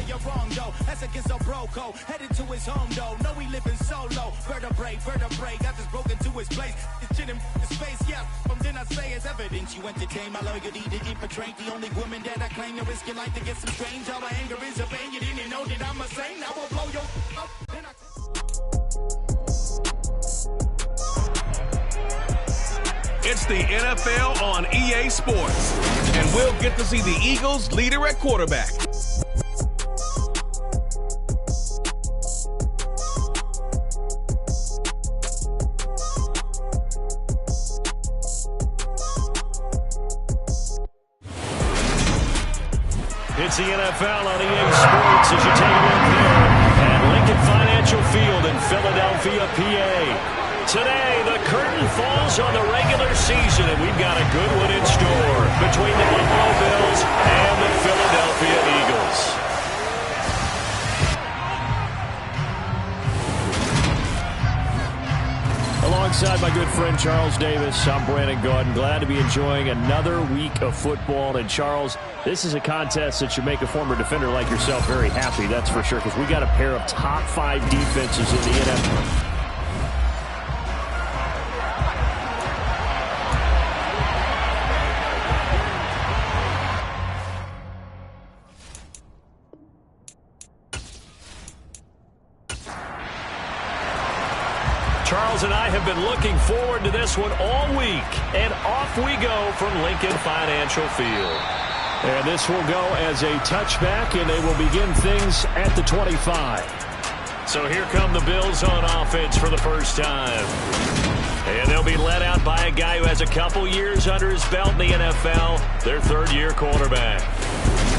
you're wrong, though. That's against a bro code. Headed to his home, though. No, he living solo. Vertebrae. Got this broken to his place. His chin in his face, yeah. From then I say it's evidence. You entertain my loyalty to infiltrate. The only woman that I claim to risk your life to get some strange. All my anger is a pain. You didn't know that I'm a saint. I will blow your up. It's the NFL on EA Sports, and we'll get to see the Eagles' leader at quarterback. It's the NFL on EA Sports as you take a look here at Lincoln Financial Field in Philadelphia, PA. Today, the curtain falls on the regular season, and we've got a good one in store between the Buffalo Bills and the Philadelphia Eagles. Alongside my good friend Charles Davis, I'm Brandon Gaudin. Glad to be enjoying another week of football. And Charles, this is a contest that should make a former defender like yourself very happy, that's for sure, because we got a pair of top 5 defenses in the NFL. Charles and I have been looking forward to this one all week, and off we go from Lincoln Financial Field. And this will go as a touchback, and they will begin things at the 25. So here come the Bills on offense for the first time. And they'll be led out by a guy who has a couple years under his belt in the NFL, their third-year quarterback.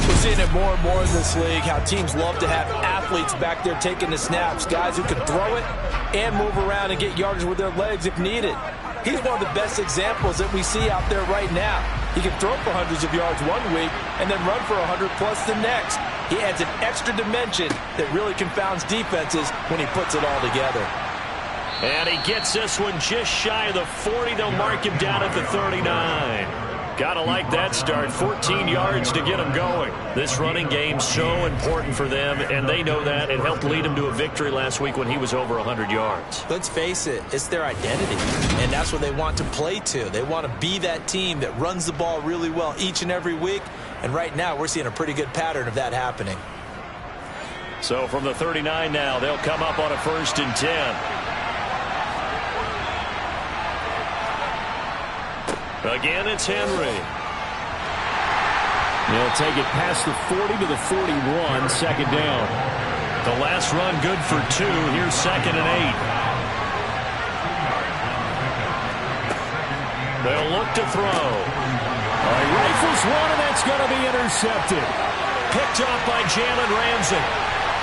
We're seeing it more and more in this league, how teams love to have athletes back there taking the snaps, guys who can throw it and move around and get yardage with their legs if needed. He's one of the best examples that we see out there right now. He can throw for hundreds of yards one week and then run for 100+ the next. He adds an extra dimension that really confounds defenses when he puts it all together. And he gets this one just shy of the 40. They'll mark him down at the 39. Gotta like that start. 14 yards to get him going. This running game's so important for them, and they know that. It helped lead him to a victory last week when he was over 100 yards. Let's face it, it's their identity, and that's what they want to play to. They want to be that team that runs the ball really well each and every week, and right now we're seeing a pretty good pattern of that happening. So from the 39 now, they'll come up on a 1st and 10. Again, it's Henry. He'll take it past the 40 to the 41, second down. The last run good for 2. Here's 2nd and 8. They'll look to throw. He rifles one, and that's going to be intercepted. Picked off by Jalen Ramsey.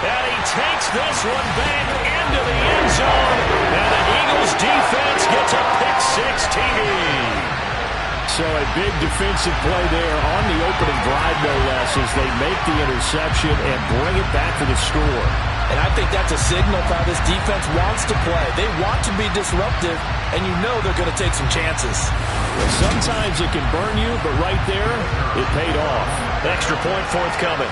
And he takes this one back into the end zone. And the Eagles defense gets a pick-6 TD. So a big defensive play there on the opening drive, no less, as they make the interception and bring it back for the score. And I think that's a signal for how this defense wants to play. They want to be disruptive, and you know they're going to take some chances. Well, sometimes it can burn you, but right there, it paid off. Extra point forthcoming.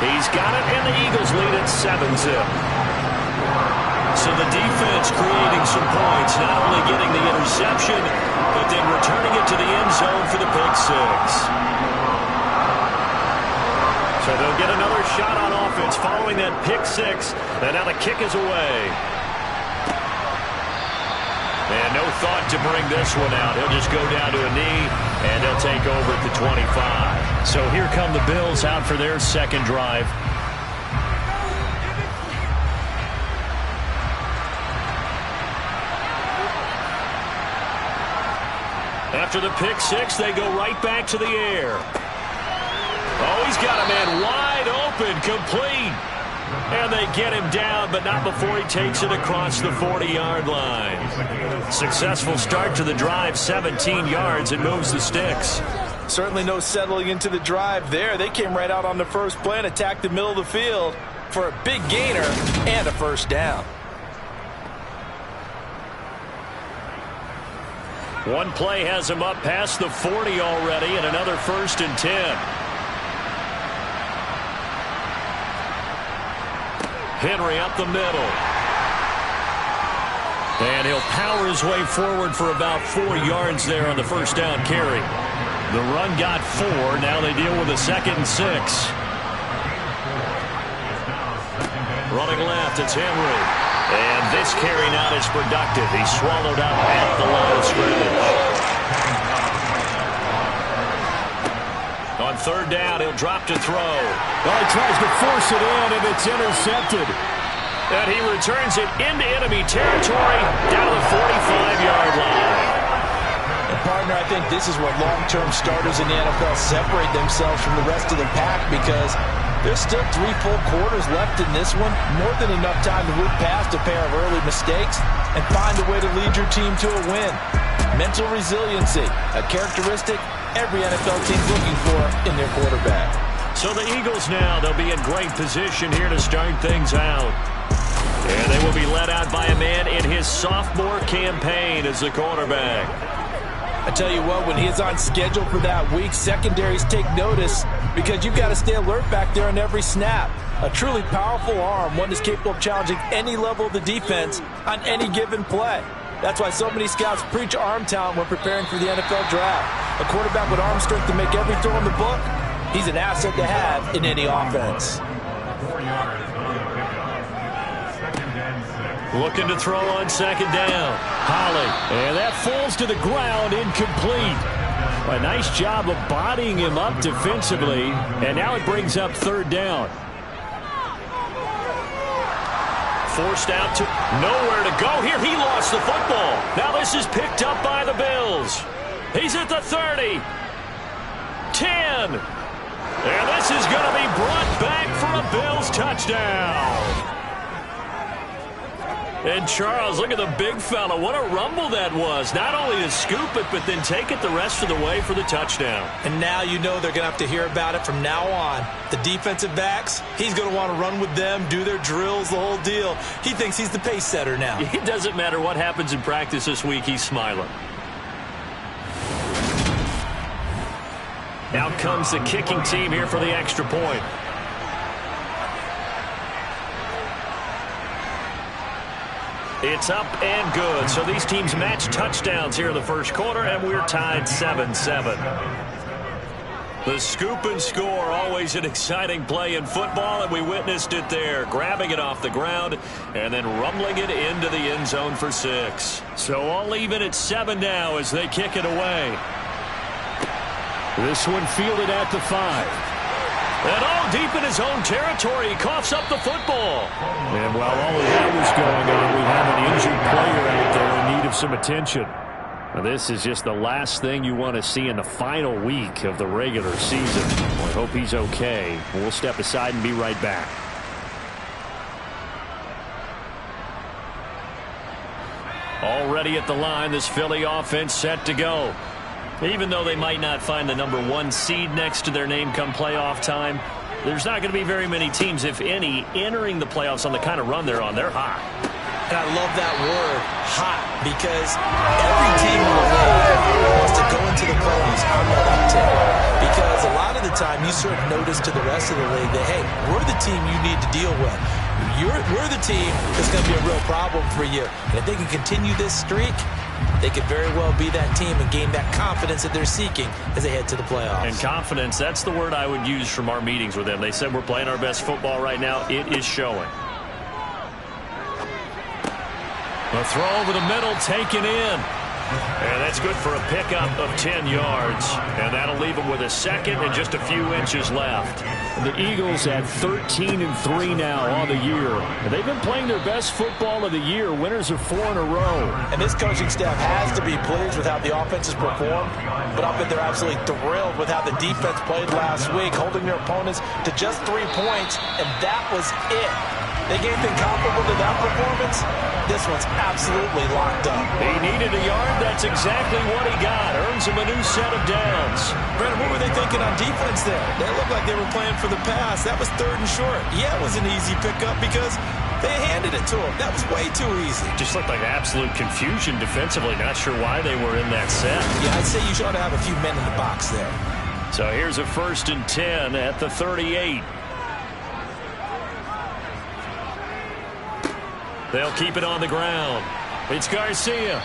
He's got it, and the Eagles lead at 7-zip. So the defense creating some points, not only getting the interception, but then returning it to the end zone for the pick-6. So they'll get another shot on offense following that pick-6, and now the kick is away. And no thought to bring this one out. He'll just go down to a knee, and he'll take over at the 25. So here come the Bills out for their second drive. After the pick-6, they go right back to the air. Oh, he's got a man wide open, complete. And they get him down, but not before he takes it across the 40-yard line. Successful start to the drive, 17 yards, and moves the sticks. Certainly no settling into the drive there. They came right out on the first play and attacked the middle of the field for a big gainer and a first down. One play has him up past the 40 already, and another 1st and 10. Henry up the middle. And he'll power his way forward for about 4 yards there on the first down carry. The run got 4. Now they deal with a 2nd and 6. Running left, it's Henry. And this carry not as productive. He's swallowed up at the line of scrimmage. On 3rd down, he'll drop to throw. Well, he tries to force it in, and it's intercepted. And he returns it into enemy territory down the 45-yard line. And partner, I think this is where long-term starters in the NFL separate themselves from the rest of the pack, because there's still 3 full quarters left in this one. More than enough time to move past a pair of early mistakes and find a way to lead your team to a win. Mental resiliency, a characteristic every NFL team's looking for in their quarterback. So the Eagles now, they'll be in great position here to start things out. And they will be led out by a man in his sophomore campaign as the quarterback. I tell you what, when he is on schedule for that week, secondaries take notice because you've got to stay alert back there on every snap. A truly powerful arm, one that's capable of challenging any level of the defense on any given play. That's why so many scouts preach arm talent when preparing for the NFL draft. A quarterback with arm strength to make every throw in the book, he's an asset to have in any offense. Looking to throw on 2nd down. Holly. And that falls to the ground, incomplete. A nice job of bodying him up defensively. And now it brings up 3rd down. Forced out to nowhere to go here. He lost the football. Now this is picked up by the Bills. He's at the 30. 10. And this is going to be brought back for a Bills touchdown. And Charles, look at the big fella. What a rumble that was. Not only to scoop it, but then take it the rest of the way for the touchdown. And now you know they're going to have to hear about it from now on. The defensive backs, he's going to want to run with them, do their drills, the whole deal. He thinks he's the pace setter now. It doesn't matter what happens in practice this week. He's smiling. Out comes the kicking team here for the extra point. It's up and good. So these teams match touchdowns here in the first quarter, and we're tied 7-7. The scoop and score, always an exciting play in football, and we witnessed it there. Grabbing it off the ground and then rumbling it into the end zone for 6. So all even at 7 now as they kick it away. This one fielded at the 5. And all deep in his own territory, he coughs up the football. And while all of that was going on, we have an injured player out there in need of some attention. Now, this is just the last thing you want to see in the final week of the regular season. I hope he's okay. We'll step aside and be right back. Already at the line, this Philly offense set to go. Even though they might not find the number 1 seed next to their name come playoff time, there's not going to be very many teams, if any, entering the playoffs on the kind of run they're on. They're hot. And I love that word, hot, because every team in the league wants to go into the playoffs on that uptick. Because a lot of the time you sort of notice to the rest of the league that, hey, we're the team you need to deal with. We're the team that's going to be a real problem for you. And if they can continue this streak, they could very well be that team and gain that confidence that they're seeking as they head to the playoffs. And confidence, that's the word I would use from our meetings with them. They said we're playing our best football right now. It is showing. A throw over the middle, taken in. And that's good for a pickup of 10 yards. And that'll leave them with a second and just a few inches left. And the Eagles at 13-3 now on the year. And they've been playing their best football of the year. Winners of 4 in a row. And this coaching staff has to be pleased with how the offense has performed. But I bet they're absolutely thrilled with how the defense played last week, holding their opponents to just 3 points. And that was it. They gave anything comparable to that performance, this one's absolutely locked up. He needed a yard. That's exactly what he got. Earns him a new set of downs. Brandon, what were they thinking on defense there? They looked like they were playing for the pass. That was 3rd and short. Yeah, it was an easy pickup because They handed it to him. That was way too easy. Just looked like absolute confusion defensively. Not sure why they were in that set. Yeah, I'd say you ought to have a few men in the box there. So here's a 1st and 10 at the 38. They'll keep it on the ground. It's Garcia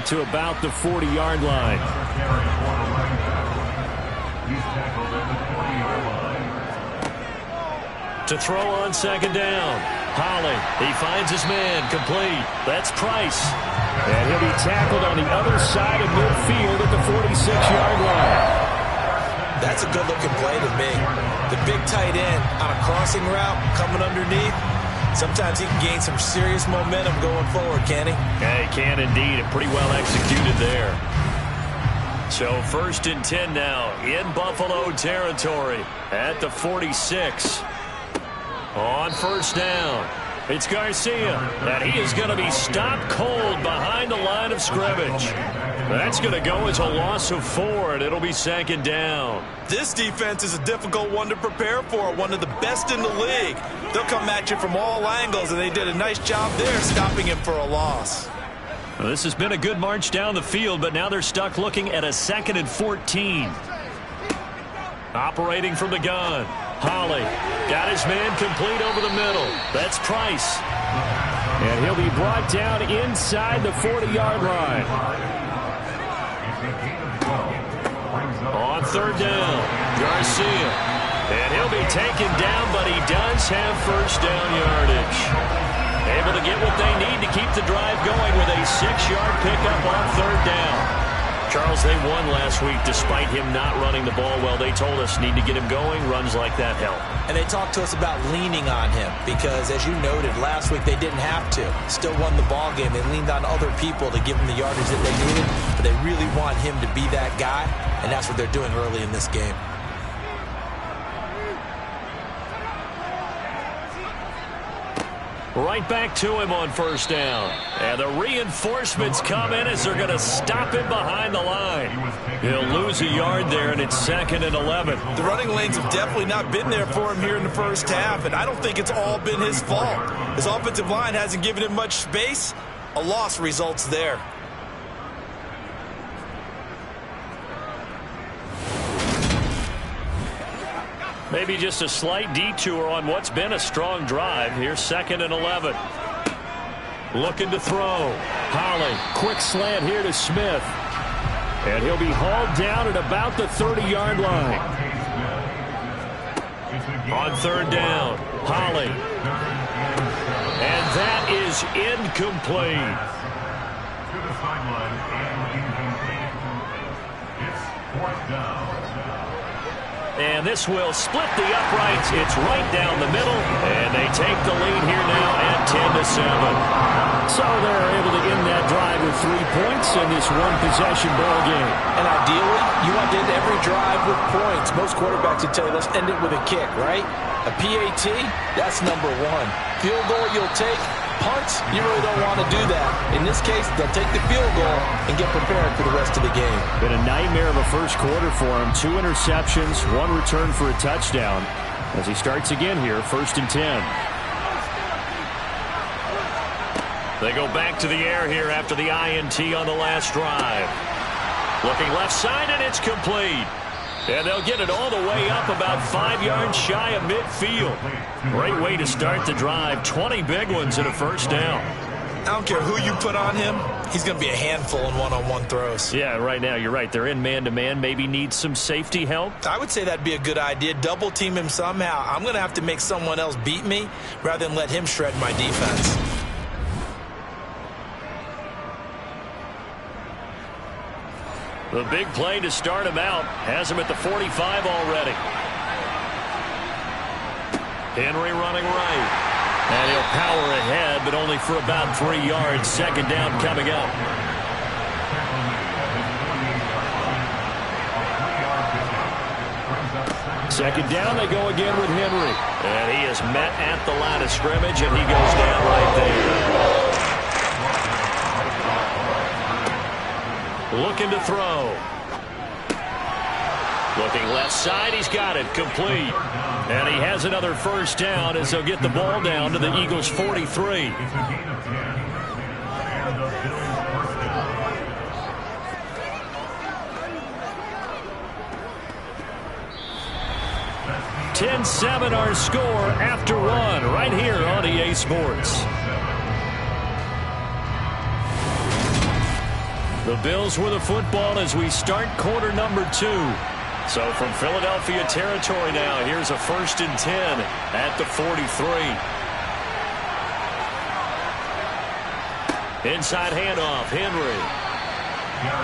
to about the 40-yard line. To throw on 2nd down. Holly, he finds his man, complete. That's Price. And he'll be tackled on the other side of midfield at the 46-yard line. That's a good-looking play to me. The big tight end on a crossing route coming underneath. Sometimes he can gain some serious momentum going forward, can he? Yeah, he can indeed, and pretty well executed there. So 1st and 10 now in Buffalo territory at the 46. On 1st down, it's Garcia, and he is going to be stopped cold behind the line of scrimmage. That's going to go as a loss of 4, and it'll be 2nd down. This defense is a difficult one to prepare for, one of the best in the league. They'll come at you from all angles, and they did a nice job there stopping him for a loss. Well, this has been a good march down the field, but now they're stuck looking at a 2nd and 14. Operating from the gun. Holly got his man complete over the middle. That's Price. And he'll be brought down inside the 40-yard line. On 3rd down, Garcia. And he'll be taken down, but he does have 1st down yardage. Able to get what they need to keep the drive going with a 6-yard pickup on 3rd down. Charles, they won last week despite him not running the ball well. They told us need to get him going. Runs like that help. And they talked to us about leaning on him because, as you noted, last week they didn't have to. Still won the ball game. They leaned on other people to give him the yardage that they needed, but they really want him to be that guy, and that's what they're doing early in this game. Right back to him on 1st down. And the reinforcements come in as they're going to stop him behind the line. He'll lose a yard there, and it's 2nd and 11. The running lanes have definitely not been there for him here in the first half, and I don't think it's all been his fault. His offensive line hasn't given him much space. A loss results there. Maybe just a slight detour on what's been a strong drive. Here's 2nd and 11. Looking to throw. Holly, quick slant here to Smith. And he'll be hauled down at about the 30-yard line. On 3rd down, Holly. And that is incomplete. To the sideline and incomplete. It's 4th down. And this will split the uprights. It's right down the middle. And they take the lead here now at 10-7. So they're able to end that drive with 3 points in this one-possession ball game. And ideally, you want to end every drive with points. Most quarterbacks would tell you, let's end it with a kick, right? A PAT, that's number 1. Field goal you'll take. Punts, you really don't want to do that. In this case, they'll take the field goal and get prepared for the rest of the game. Been a nightmare of a first quarter for him. 2 interceptions, 1 return for a touchdown. As he starts again here, 1st and 10. They go back to the air here after the INT on the last drive. Looking left side, and it's complete. And they'll get it all the way up about 5 yards shy of midfield. Great way to start the drive. 20 big ones and a 1st down. I don't care who you put on him. He's going to be a handful in one-on-one throws. Yeah, right now you're right. They're in man-to-man. Maybe need some safety help. I would say that'd be a good idea. Double team him somehow. I'm going to have to make someone else beat me rather than let him shred my defense. The big play to start him out has him at the 45 already. Henry running right. And he'll power ahead, but only for about 3 yards. 2nd down coming up. Second down, they go again with Henry. And he is met at the line of scrimmage, and he goes down right there. Looking to throw. Looking left side, he's got it, complete. And he has another first down as they'll get the ball down to the Eagles' 43. It's a gain of 10. And the Bills first down. 10-7 our score after one right here on EA Sports. The Bills with the football as we start quarter number 2. So from Philadelphia territory now, here's a 1st and 10 at the 43. Inside handoff, Henry.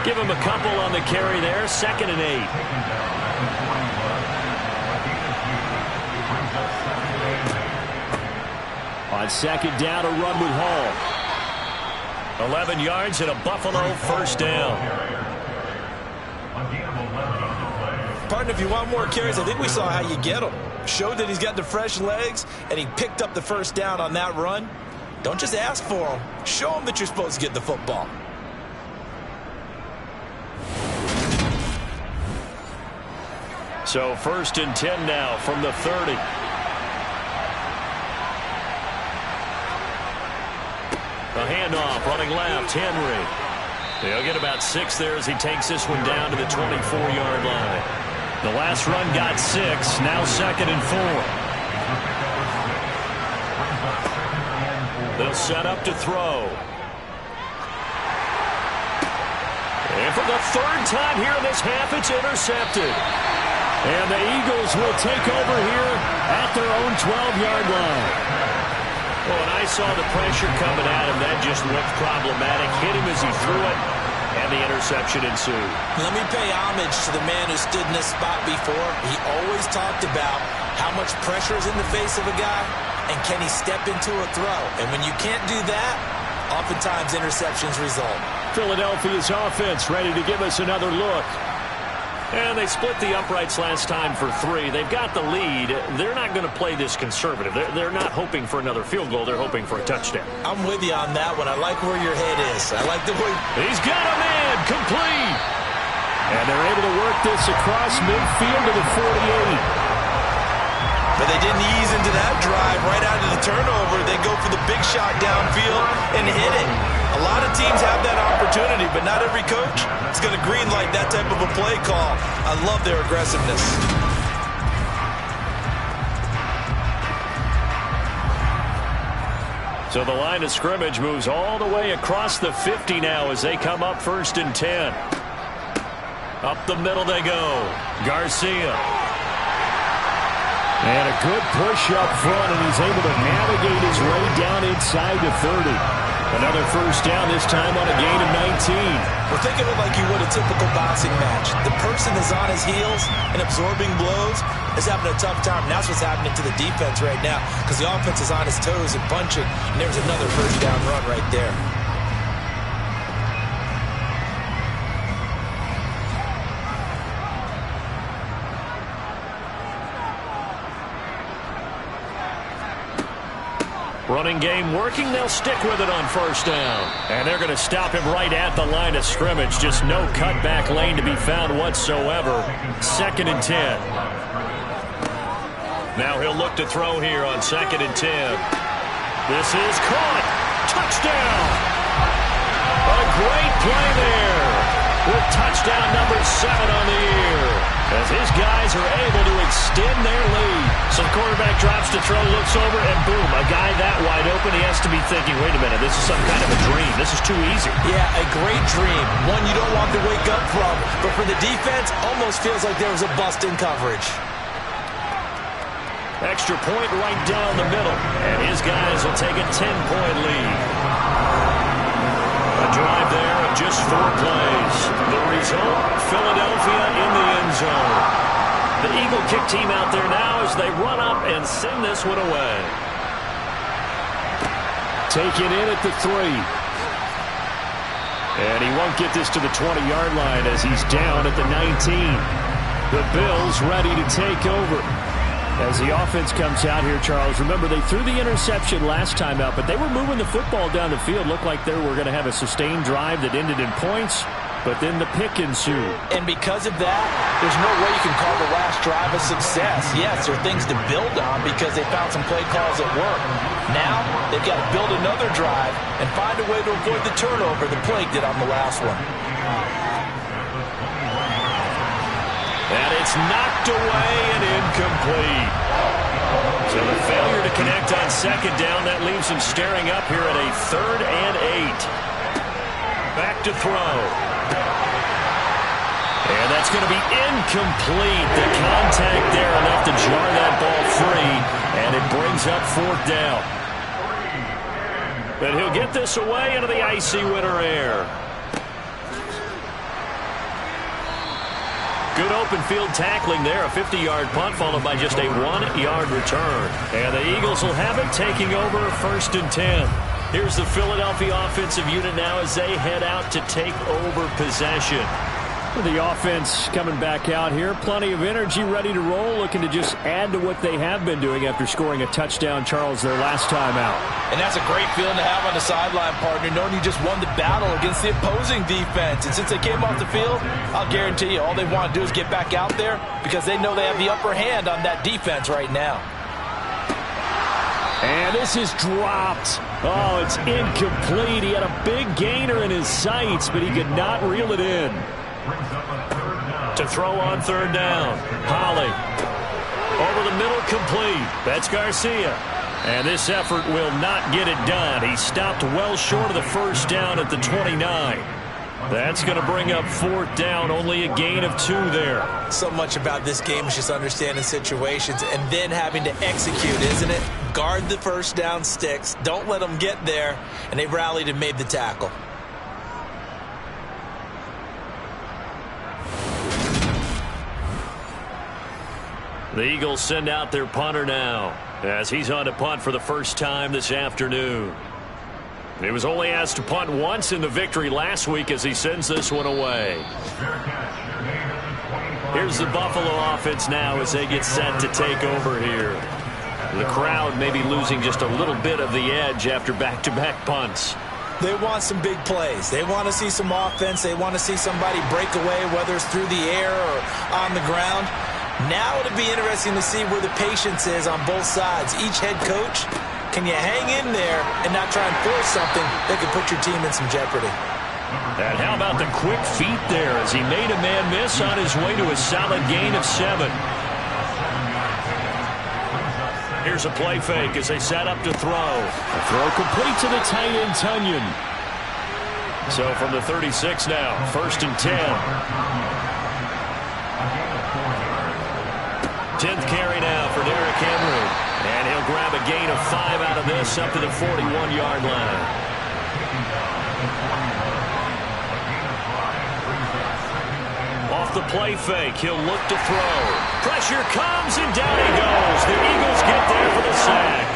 Give him a couple on the carry there, 2nd and 8. On 2nd down, a run with Hall. 11 yards and a Buffalo first down. Partner, if you want more carries, I think we saw how you get them. Showed that he's got the fresh legs, and he picked up the first down on that run. Don't just ask for them. Show them that you're supposed to get the football. So 1st and 10 now from the 30. A handoff, running left, Henry. They'll get about 6 there as he takes this one down to the 24-yard line. The last run got 6, now 2nd and 4. They'll set up to throw. And for the 3rd time here in this half, it's intercepted. And the Eagles will take over here at their own 12-yard line. Well, when I saw the pressure coming at him, that just looked problematic. Hit him as he threw it, and the interception ensued. Let me pay homage to the man who stood in this spot before. He always talked about how much pressure is in the face of a guy, and can he step into a throw. And when you can't do that, oftentimes interceptions result. Philadelphia's offense ready to give us another look. And they split the uprights last time for 3. They've got the lead. They're not going to play this conservative. They're not hoping for another field goal. They're hoping for a touchdown. I'm with you on that one. I like where your head is. I like the way... He's got a man. Complete. And they're able to work this across midfield to the 48. But they didn't ease into that drive right out of the turnover. They go for the big shot downfield and hit it. A lot of teams have that opportunity, but not every coach is going to greenlight that type of a play call. I love their aggressiveness. So the line of scrimmage moves all the way across the 50 now as they come up 1st and 10. Up the middle they go. Garcia. And a good push up front, and he's able to navigate his way down inside the 30. Another first down, this time on a gain of 19. Well, think of it like you would a typical boxing match. The person is on his heels and absorbing blows is having a tough time. And that's what's happening to the defense right now because the offense is on his toes and punching. And there's another first down run right there. Running game working. They'll stick with it on first down. And they're going to stop him right at the line of scrimmage. Just no cutback lane to be found whatsoever. 2nd and 10. Now he'll look to throw here on 2nd and 10. This is caught. Touchdown. A great play there. With touchdown number 7 on the year. As his guys are able to extend their lead. So the quarterback drops to throw, looks over, and boom, a guy that wide open, he has to be thinking, wait a minute, this is some kind of a dream. This is too easy. Yeah, a great dream. One you don't want to wake up from. But for the defense, almost feels like there was a bust in coverage. Extra point right down the middle. And his guys will take a 10-point lead. A drive there of just 4 plays. The result, Philadelphia in the end zone. The Eagle kick team out there now as they run up and send this one away. Taken in at the 3. And he won't get this to the 20-yard line as he's down at the 19. The Bills ready to take over. As the offense comes out here, Charles, remember they threw the interception last time out, but they were moving the football down the field. Looked like they were going to have a sustained drive that ended in points. but then the pick ensued. And because of that, there's no way you can call the last drive a success. Yes, there are things to build on because they found some play calls that work. Now, they've got to build another drive and find a way to avoid the turnover the Plague did on the last one. And it's knocked away and incomplete. So the failure to connect on second down, that leaves him staring up here at a 3rd and 8. Back to throw. And that's going to be incomplete. The contact there enough to jar that ball free, and it brings up 4th down. But he'll get this away into the icy winter air. Good open field tackling there. A 50-yard punt followed by just a 1-yard return. And the Eagles will have it, taking over 1st and 10. Here's the Philadelphia offensive unit now as they head out to take over possession. The offense coming back out here. Plenty of energy, ready to roll, looking to just add to what they have been doing after scoring a touchdown, Charles, their last time out. And that's a great feeling to have on the sideline, partner, knowing you just won the battle against the opposing defense. And since they came off the field, I'll guarantee you all they want to do is get back out there because they know they have the upper hand on that defense right now. And this is dropped. Oh, it's incomplete. He had a big gainer in his sights, but he could not reel it in. To throw on 3rd down. Holly. Over the middle, complete. That's Garcia. And this effort will not get it done. He stopped well short of the 1st down at the 29. That's going to bring up 4th down, only a gain of 2 there. So much about this game is just understanding situations and then having to execute, isn't it? Guard the 1st down sticks. Don't let them get there. And they rallied and made the tackle. The Eagles send out their punter now as he's on to punt for the first time this afternoon. He was only asked to punt once in the victory last week as he sends this one away. Here's the Buffalo offense now as they get set to take over here. The crowd may be losing just a little bit of the edge after back-to-back punts. They want some big plays. They want to see some offense. They want to see somebody break away, whether it's through the air or on the ground. Now it'll be interesting to see where the patience is on both sides. Each head coach, can you hang in there and not try and force something that could put your team in some jeopardy? And how about the quick feet there as he made a man miss on his way to a solid gain of 7. Here's a play fake as they set up to throw. A throw complete to the tight end, Tunyon. So from the 36 now, 1st and 10. 10th carry now for Derrick Henry. And he'll grab a gain of 5 out of this up to the 41-yard line. Off the play fake, he'll look to throw. Pressure comes and down he goes. The Eagles get there for the sack.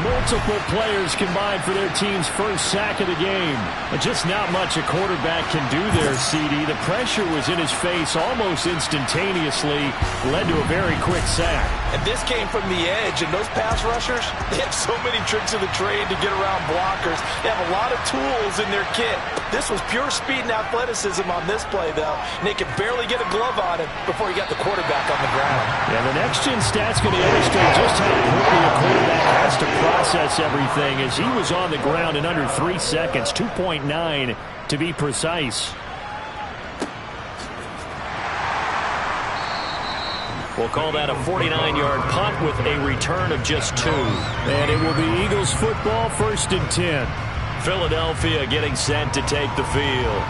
Multiple players combined for their team's first sack of the game. And just not much a quarterback can do there, CD. The pressure was in his face almost instantaneously, led to a very quick sack. And this came from the edge, and those pass rushers, they have so many tricks of the trade to get around blockers. They have a lot of tools in their kit. This was pure speed and athleticism on this play, though. And they could barely get a glove on him before he got the quarterback on the ground. Yeah, the next-gen stats going to illustrate just how quickly a quarterback has to process everything as he was on the ground in under 3 seconds, 2.9 to be precise. We'll call that a 49-yard punt with a return of just 2. And it will be Eagles football, 1st and 10. Philadelphia getting set to take the field.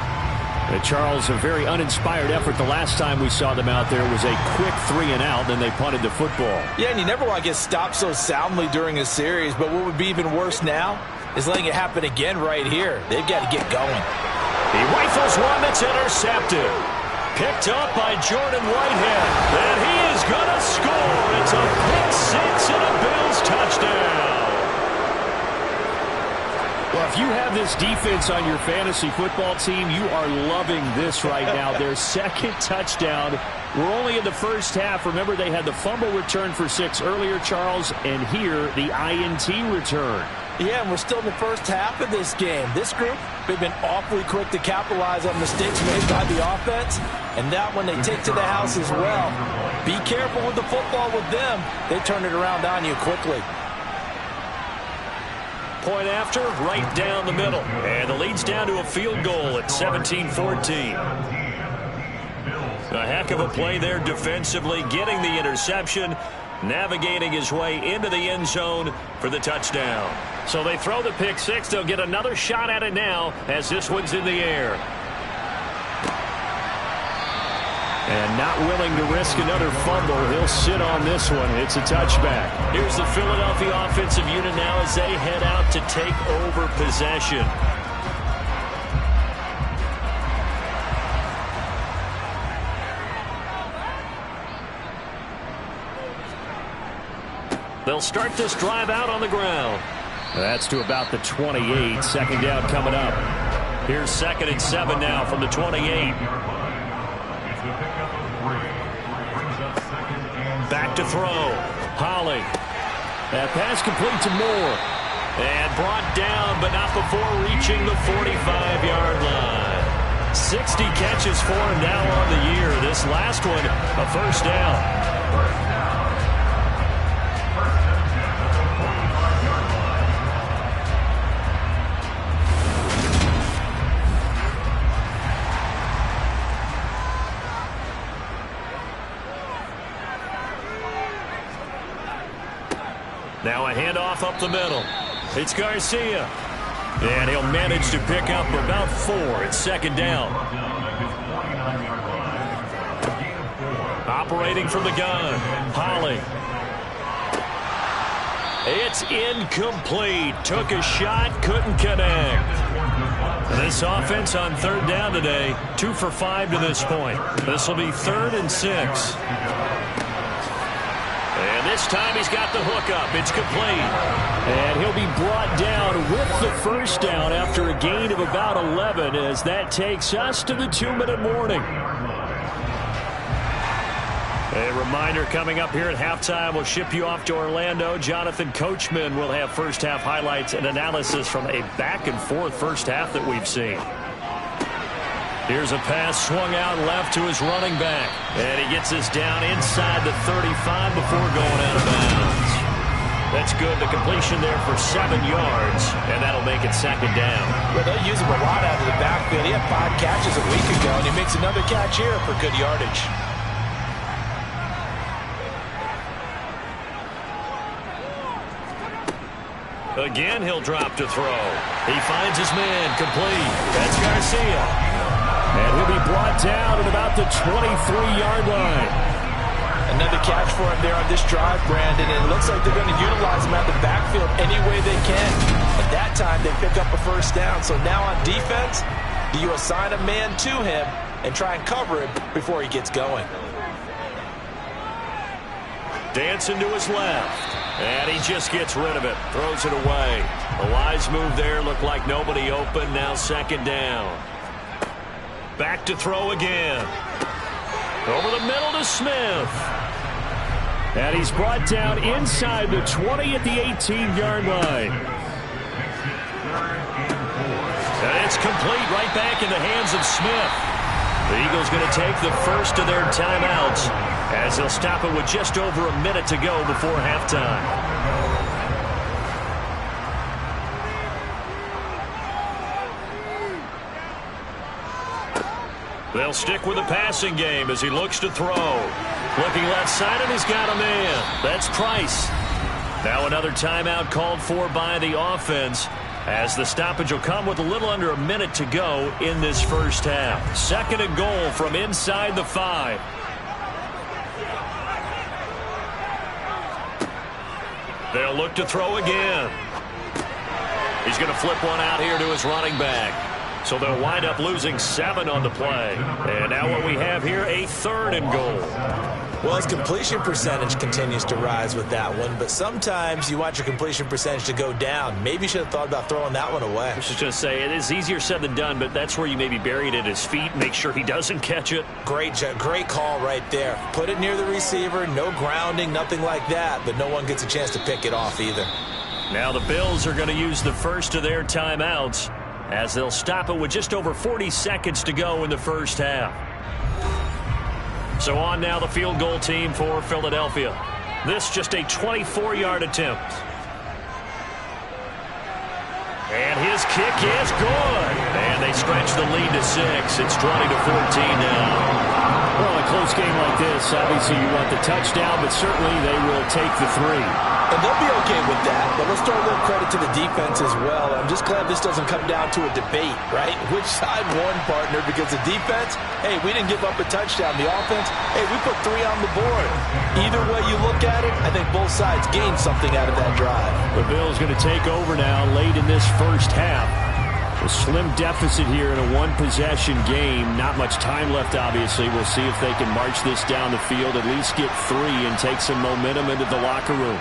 Charles, a very uninspired effort. The last time we saw them out there was a quick 3-and-out, then they punted the football. Yeah, and you never want to get stopped so soundly during a series, but what would be even worse now is letting it happen again right here. They've got to get going. He rifles one that's intercepted. Picked up by Jordan Whitehead. And he is going to score. It's a pick 6 and a Bills touchdown. Well, if you have this defense on your fantasy football team, you are loving this right now. Their second touchdown. We're only in the first half. Remember, they had the fumble return for 6 earlier, Charles, and here the INT return. Yeah, and we're still in the first half of this game. This group, they've been awfully quick to capitalize on mistakes made by the offense, and that one they take to the house as well. Be careful with the football with them. They turn it around on you quickly. Point after, right down the middle. And the lead's down to a field goal at 17-14. A heck of a play there defensively, getting the interception, navigating his way into the end zone for the touchdown. So they throw the pick six. They'll get another shot at it now as this one's in the air. And not willing to risk another fumble. He'll sit on this one. It's a touchback. Here's the Philadelphia offensive unit now as they head out to take over possession. They'll start this drive out on the ground. That's to about the 28. Second down coming up. Here's 2nd and 7 now from the 28. Back to throw. Holly. That pass complete to Moore. And brought down, but not before reaching the 45-yard line. 60 catches for him now on the year. This last one, a first down. Now a handoff up the middle. It's Garcia. And he'll manage to pick up about 4 at 2nd down. Operating from the gun, Holly. It's incomplete. Took a shot, couldn't connect. This offense on 3rd down today, 2 for 5 to this point. This will be 3rd and 6. And this time he's got the hook up. It's complete. And he'll be brought down with the first down after a gain of about 11 as that takes us to the 2-minute warning. A reminder coming up here at halftime, we'll ship you off to Orlando. Jonathan Coachman will have first half highlights and analysis from a back-and-forth first half that we've seen. Here's a pass swung out left to his running back. And he gets this down inside the 35 before going out of bounds. That's good. The completion there for 7 yards, and that'll make it 2nd down. Well, they'll use him a lot out of the backfield. He had 5 catches a week ago, and he makes another catch here for good yardage. Again, he'll drop to throw. He finds his man complete. That's Garcia. And he'll be brought down at about the 23-yard line. Another catch for him there on this drive, Brandon, and it looks like they're going to utilize him out the backfield any way they can. At that time, they pick up a first down. So now on defense, do you assign a man to him and try and cover him before he gets going? Dancing to his left. And he just gets rid of it. Throws it away. A wise move there. Looked like nobody open. Now 2nd down. Back to throw again. Over the middle to Smith. And he's brought down inside the 20 at the 18-yard line. And it's complete right back in the hands of Smith. The Eagles going to take the first of their timeouts as they'll stop it with just over a minute to go before halftime. They'll stick with the passing game as he looks to throw. Looking left side, and he's got a man. That's Price. Now another timeout called for by the offense as the stoppage will come with a little under a minute to go in this first half. 2nd and goal from inside the 5. They'll look to throw again. He's going to flip one out here to his running back. So they'll wind up losing 7 on the play. And now what we have here, a 3rd and goal. Well, his completion percentage continues to rise with that one, but sometimes you want your completion percentage to go down. Maybe you should have thought about throwing that one away. I was just going to say, it is easier said than done, but that's where you maybe bury it at his feet, make sure he doesn't catch it. Great call right there. Put it near the receiver, no grounding, nothing like that, but no one gets a chance to pick it off either. Now the Bills are going to use the first of their timeouts as they'll stop it with just over 40 seconds to go in the first half. So on now the field goal team for Philadelphia. This just a 24-yard attempt. And his kick is good. And they stretch the lead to 6. It's 20-14 now. Well, in a close game like this, obviously you want the touchdown, but certainly they will take the 3. And they'll be okay with that, but let's throw a little credit to the defense as well. I'm just glad this doesn't come down to a debate, right? Which side won, partner? Because the defense, hey, we didn't give up a touchdown. The offense, hey, we put 3 on the board. Either way you look at it, I think both sides gained something out of that drive. The Bills going to take over now late in this first half. A slim deficit here in a one-possession game. Not much time left, obviously. We'll see if they can march this down the field, at least get 3 and take some momentum into the locker room.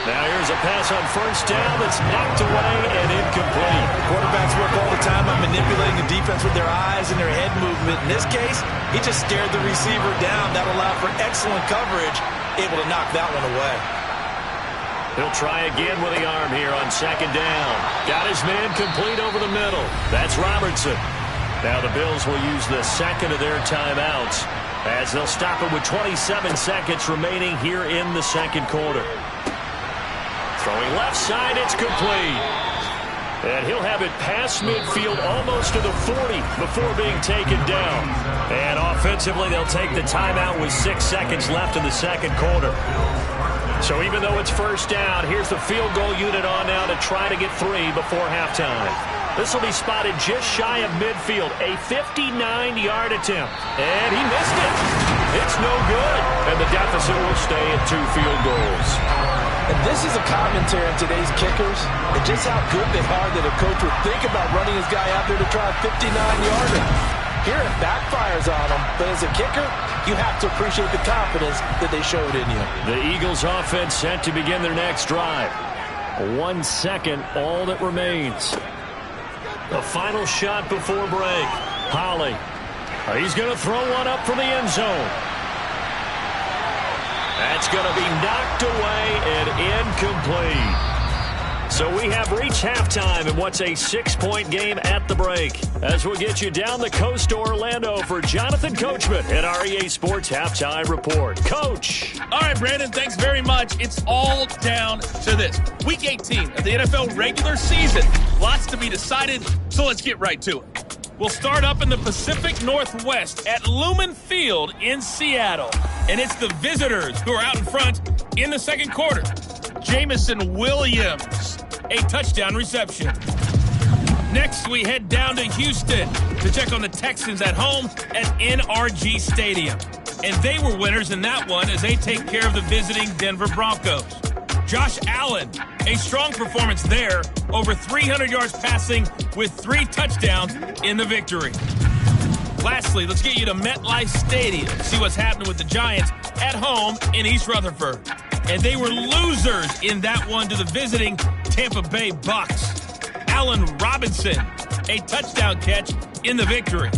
Now here's a pass on first down that's knocked away and incomplete. Quarterbacks work all the time on manipulating the defense with their eyes and their head movement. In this case, he just stared the receiver down. That allowed for excellent coverage, able to knock that one away. He'll try again with the arm here on second down. Got his man complete over the middle. That's Robertson. Now the Bills will use the second of their timeouts as they'll stop it with 27 seconds remaining here in the second quarter. Throwing left side, it's complete. And he'll have it past midfield almost to the 40 before being taken down. And offensively, they'll take the timeout with 6 seconds left in the second quarter. So even though it's first down, here's the field goal unit on now to try to get 3 before halftime. This will be spotted just shy of midfield, a 59-yard attempt. And he missed it. It's no good. And the deficit will stay at 2 field goals. And this is a commentary on today's kickers and just how good they are that a coach would think about running his guy out there to try a 59-yarder. Here it backfires on him, but as a kicker, you have to appreciate the confidence that they showed in you. The Eagles offense set to begin their next drive. 1 second, all that remains. The final shot before break. Holly. He's going to throw one up from the end zone. That's going to be knocked away and incomplete. So we have reached halftime in what's a 6-point game at the break. As we'll get you down the coast to Orlando for Jonathan Coachman at our EA Sports Halftime Report. Coach. All right, Brandon, thanks very much. It's all down to this. Week 18 of the NFL regular season. Lots to be decided, so let's get right to it. We'll start up in the Pacific Northwest at Lumen Field in Seattle. And it's the visitors who are out in front in the second quarter. Jamison Williams, a touchdown reception. Next, we head down to Houston to check on the Texans at home at NRG Stadium. And they were winners in that one as they take care of the visiting Denver Broncos. Josh Allen, a strong performance there, over 300 yards passing with 3 touchdowns in the victory. Lastly, let's get you to MetLife Stadium to see what's happening with the Giants at home in East Rutherford. And they were losers in that one to the visiting Tampa Bay Bucks. Allen Robinson, a touchdown catch in the victory.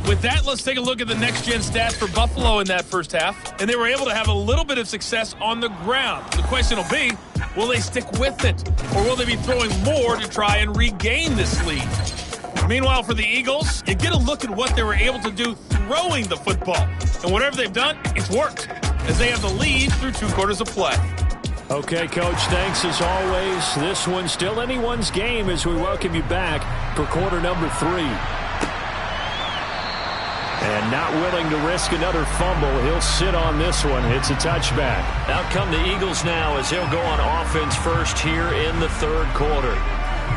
With that, let's take a look at the next-gen stats for Buffalo in that first half. And they were able to have a little bit of success on the ground. The question will be, will they stick with it? Or will they be throwing more to try and regain this lead? Meanwhile, for the Eagles, you get a look at what they were able to do throwing the football. And whatever they've done, it's worked, as they have the lead through 2 quarters of play. Okay, Coach, thanks as always. This one's still anyone's game as we welcome you back for quarter number 3. And not willing to risk another fumble, he'll sit on this one. It's a touchback. Out come the Eagles now as they'll go on offense first here in the third quarter.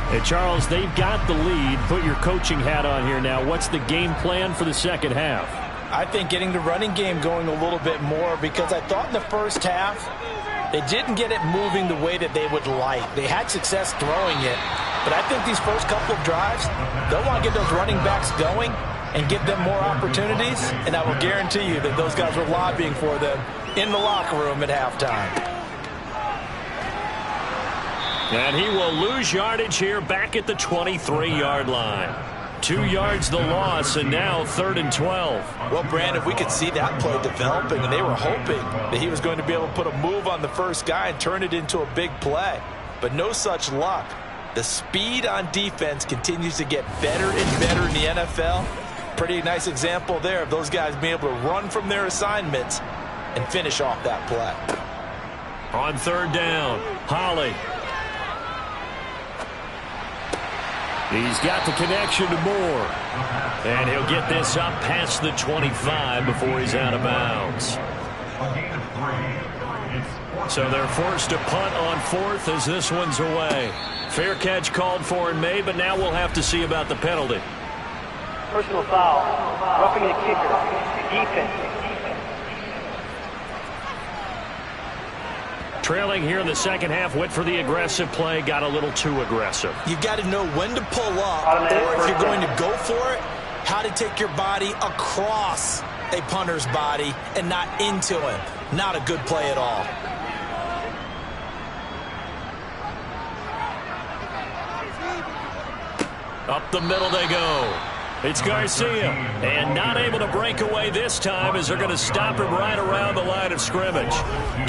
Hey, Charles, they've got the lead. Put your coaching hat on here now. What's the game plan for the second half? I think getting the running game going a little bit more, because I thought in the first half they didn't get it moving the way that they would like. They had success throwing it, but I think these first couple of drives, they'll want to get those running backs going and give them more opportunities, and I will guarantee you that those guys were lobbying for them in the locker room at halftime. And he will lose yardage here back at the 23-yard line. 2 yards the loss, and now 3rd and 12. Well, Brandon, we could see that play developing, and they were hoping that he was going to be able to put a move on the first guy and turn it into a big play. But no such luck. The speed on defense continues to get better and better in the NFL. Pretty nice example there of those guys being able to run from their assignments and finish off that play. On 3rd down, Holly. He's got the connection to Moore. And he'll get this up past the 25 before he's out of bounds. So they're forced to punt on 4th as this one's away. Fair catch called for and made, but now we'll have to see about the penalty. Personal foul. Roughing the kicker. Defense. Trailing here in the second half, went for the aggressive play, got a little too aggressive. You've got to know when to pull up, or if you're going to go for it, how to take your body across a punter's body and not into him. Not a good play at all. Up the middle they go. It's Garcia, and not able to break away this time as they're going to stop him right around the line of scrimmage.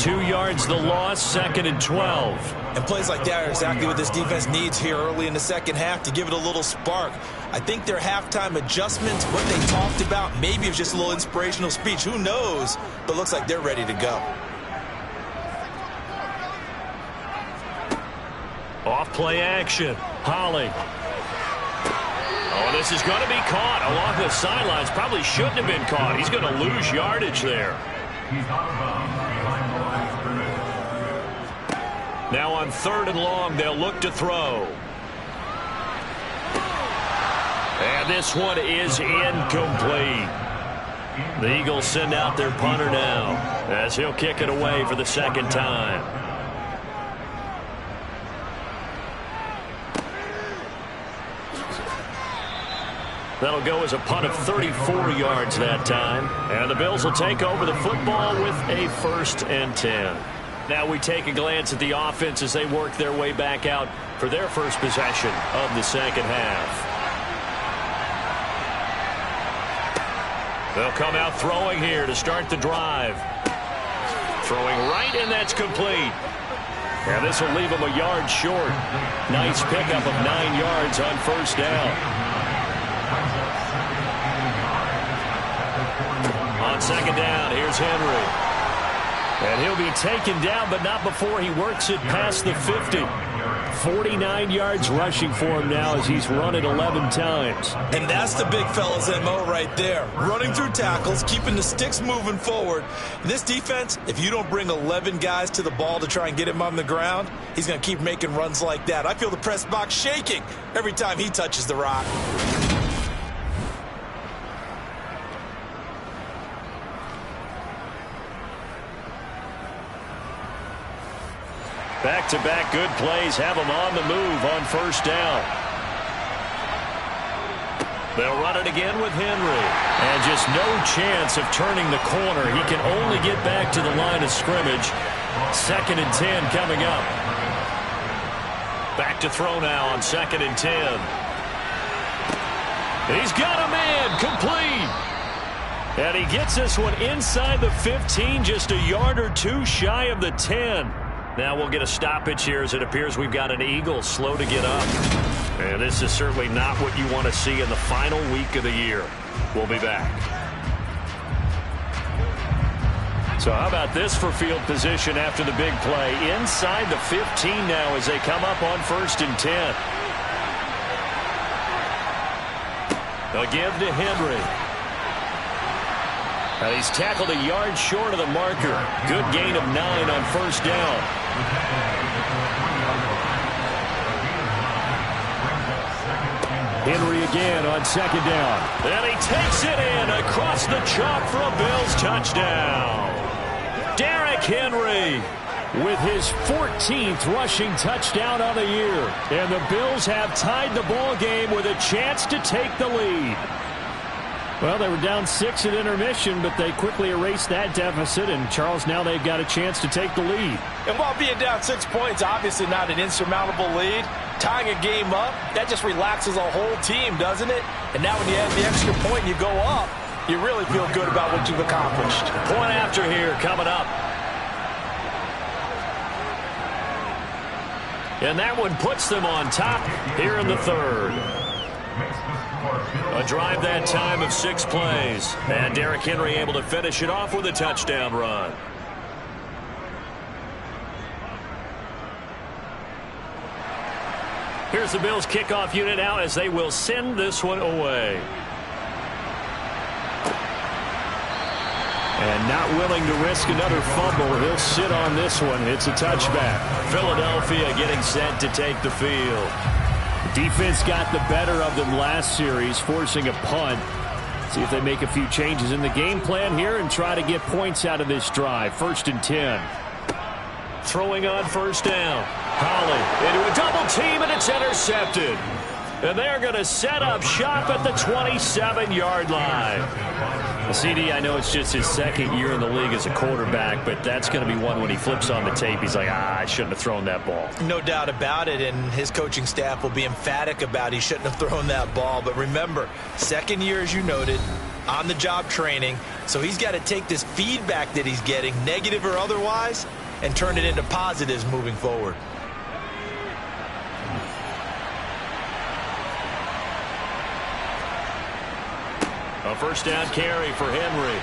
2 yards the loss, 2nd and 12. And plays like that are exactly what this defense needs here early in the second half to give it a little spark. I think their halftime adjustments, what they talked about, maybe it was just a little inspirational speech. Who knows? But looks like they're ready to go. Off play action. Holly. Oh, this is going to be caught along the sidelines. Probably shouldn't have been caught. He's going to lose yardage there. Now on 3rd and long, they'll look to throw. And this one is incomplete. The Eagles send out their punter now as he'll kick it away for the 2nd time. That'll go as a punt of 34 yards that time. And the Bills will take over the football with a 1st and 10. Now we take a glance at the offense as they work their way back out for their first possession of the second half. They'll come out throwing here to start the drive. Throwing right, and that's complete. And this will leave them a yard short. Nice pickup of 9 yards on 1st down. On 2nd down, here's Henry. And he'll be taken down, but not before he works it past the 50. 49 yards rushing for him now as he's run it 11 times. And that's the big fella's MO right there. Running through tackles, keeping the sticks moving forward. This defense, if you don't bring 11 guys to the ball to try and get him on the ground, he's going to keep making runs like that. I feel the press box shaking every time he touches the rock. Back-to-back good plays have him on the move on 1st down. They'll run it again with Henry. And just no chance of turning the corner. He can only get back to the line of scrimmage. 2nd and 10 coming up. Back to throw now on 2nd and 10. He's got a man complete. And he gets this one inside the 15, just a yard or two shy of the 10. Now we'll get a stoppage here as it appears we've got an Eagle slow to get up. And this is certainly not what you want to see in the final week of the year. We'll be back. So how about this for field position after the big play? Inside the 15 now as they come up on 1st and 10. They'll give to Henry. Now he's tackled a yard short of the marker. Good gain of 9 on 1st down. Henry again on 2nd down. And he takes it in across the chalk for a Bills touchdown. Derrick Henry with his 14th rushing touchdown on the year. And the Bills have tied the ball game with a chance to take the lead. Well, they were down 6 at intermission, but they quickly erased that deficit, and Charles, now they've got a chance to take the lead. And while being down 6 points, obviously not an insurmountable lead, tying a game up, that just relaxes a whole team, doesn't it? And now when you add the extra point and you go up, you really feel good about what you've accomplished. Point after here coming up. And that one puts them on top here in the third. A drive that time of 6 plays. And Derrick Henry able to finish it off with a touchdown run. Here's the Bills kickoff unit out as they will send this one away. And not willing to risk another fumble, he'll sit on this one. It's a touchback. Philadelphia getting set to take the field. Defense got the better of them last series, forcing a punt. See if they make a few changes in the game plan here and try to get points out of this drive. 1st and 10. Throwing on first down. Holly into a double team, and it's intercepted. And they're going to set up shop at the 27-yard line. CD, I know it's just his 2nd year in the league as a quarterback, but that's going to be one when he flips on the tape. He's like, I shouldn't have thrown that ball. No doubt about it, and his coaching staff will be emphatic about he shouldn't have thrown that ball. But remember, 2nd year, as you noted, on-the-job training, so he's got to take this feedback that he's getting, negative or otherwise, and turn it into positives moving forward. A first down carry for Henry.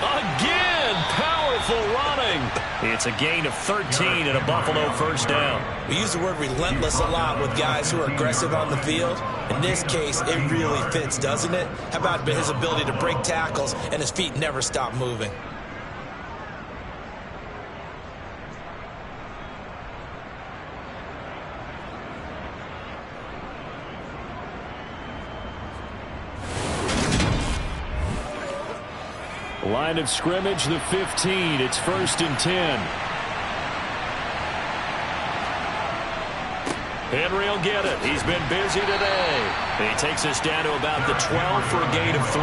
Again, powerful running. It's a gain of 13 and a Buffalo first down. We use the word relentless a lot with guys who are aggressive on the field. In this case, it really fits, doesn't it? How about his ability to break tackles and his feet never stop moving? Line of scrimmage, the 15. It's 1st and 10. Henry will get it. He's been busy today. He takes us down to about the 12 for a gain of 3.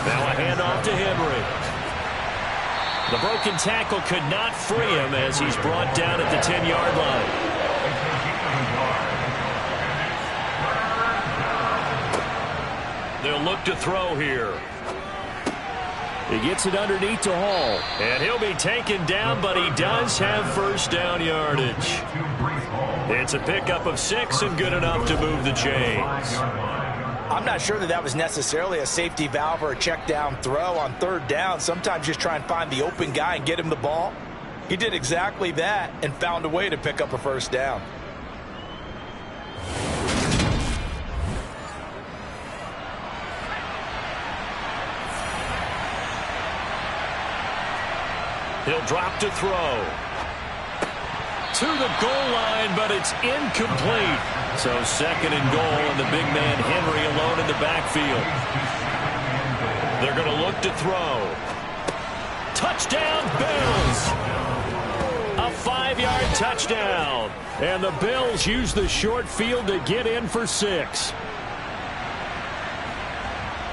Now a handoff to Henry. The broken tackle could not free him as he's brought down at the 10-yard line. They'll look to throw here. He gets it underneath to Hall. And he'll be taken down, but he does have first down yardage. It's a pickup of 6 and good enough to move the chains. I'm not sure that was necessarily a safety valve or a check down throw on 3rd down. Sometimes just try and find the open guy and get him the ball. He did exactly that and found a way to pick up a first down. He'll drop to throw. To the goal line, but it's incomplete. So 2nd and goal, and the big man Henry alone in the backfield. They're going to look to throw. Touchdown, Bills! A 5-yard touchdown. And the Bills use the short field to get in for 6.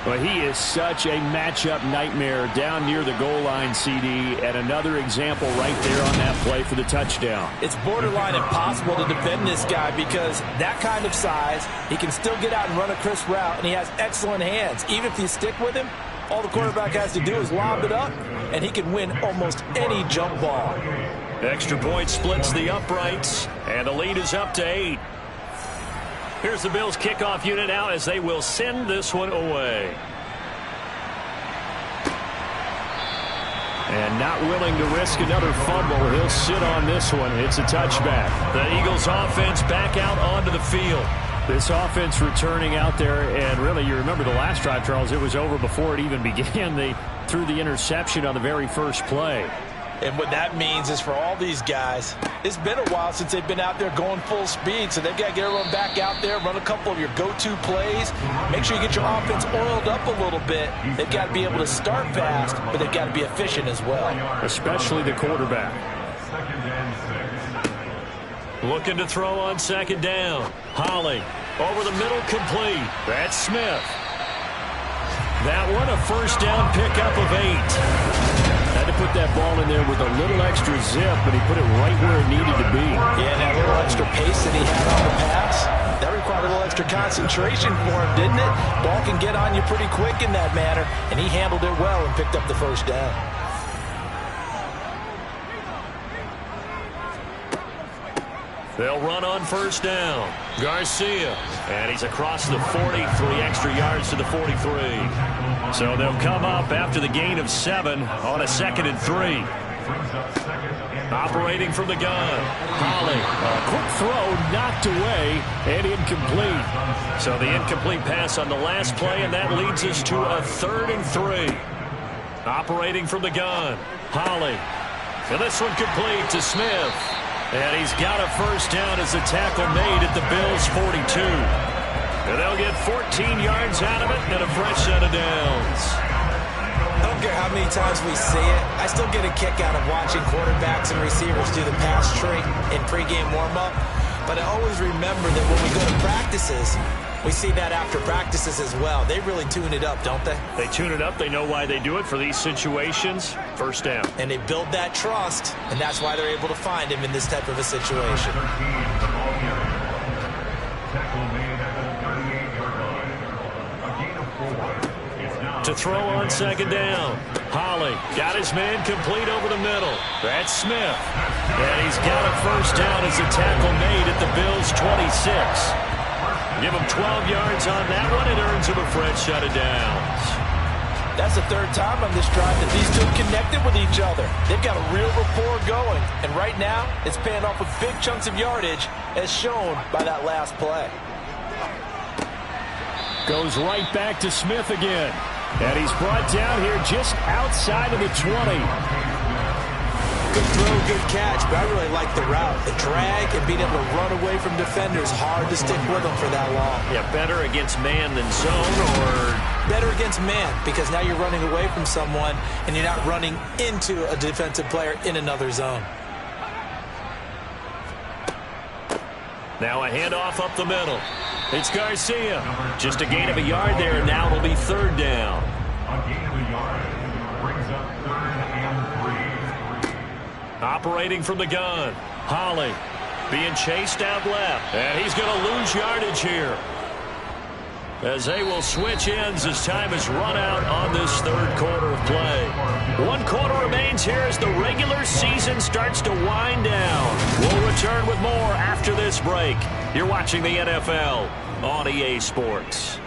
Well, he is such a matchup nightmare down near the goal line, CD, and another example right there on that play for the touchdown. It's borderline impossible to defend this guy because that kind of size, he can still get out and run a crisp route, and he has excellent hands. Even if you stick with him, all the quarterback has to do is lob it up, and he can win almost any jump ball. Extra point splits the uprights, and the lead is up to 8. Here's the Bills kickoff unit out as they will send this one away. And not willing to risk another fumble, he'll sit on this one. It's a touchback. The Eagles offense back out onto the field. This offense returning out there, and really, you remember the last drive, Charles, it was over before it even began. They threw the interception on the very first play. And what that means is for all these guys, it's been a while since they've been out there going full speed, so they've got to get everyone back out there, run a couple of your go-to plays, make sure you get your offense oiled up a little bit. They've got to be able to start fast, but they've got to be efficient as well. Especially the quarterback. Looking to throw on second down. Holly over the middle, complete. That's Smith. That one a first down pickup of 8. Had to put that ball in there with a little extra zip, but he put it right where it needed to be. Yeah, that little extra pace that he had on the pass, that required a little extra concentration for him, didn't it? Ball can get on you pretty quick in that manner, and he handled it well and picked up the first down. They'll run on first down. Garcia. And he's across the 40, 3 extra yards to the 43. So they'll come up after the gain of 7 on a 2nd and 3. Operating from the gun. Holly. A quick throw knocked away and incomplete. So the incomplete pass on the last play, and that leads us to a 3rd and 3. Operating from the gun. Holly. And this one complete to Smith. And he's got a first down as a tackle made at the Bills' 42. And they'll get 14 yards out of it and a fresh set of downs. I don't care how many times we see it. I still get a kick out of watching quarterbacks and receivers do the pass trait in pregame warm-up. But I always remember that when we go to practices, we see that after practices as well. They really tune it up, don't they? They tune it up. They know why they do it for these situations. First down. And they build that trust, and that's why they're able to find him in this type of a situation. To throw on second down. Holly got his man complete over the middle. That's Smith. And he's got a first down as a tackle made at the Bills' 26. Give him 12 yards on that one. It earns him a fresh set of downs. That's the 3rd time on this drive that these two connected with each other. They've got a real rapport going. And right now, it's paying off with big chunks of yardage, as shown by that last play. Goes right back to Smith again. And he's brought down here just outside of the 20. Good throw, good catch, but I really like the route. The drag and being able to run away from defenders, hard to stick with them for that long. Yeah, better against man than zone, or better against man, because now you're running away from someone and you're not running into a defensive player in another zone. Now a handoff up the middle. It's Garcia. Just a gain of a yard there, and now it'll be 3rd down. A gain of a yard brings up 3rd and 3. Operating from the gun. Holly being chased out left. And he's going to lose yardage here, as they will switch ends as time is run out on this 3rd quarter of play. 1 quarter remains here as the regular season starts to wind down. We'll return with more after this break. You're watching the NFL on EA Sports.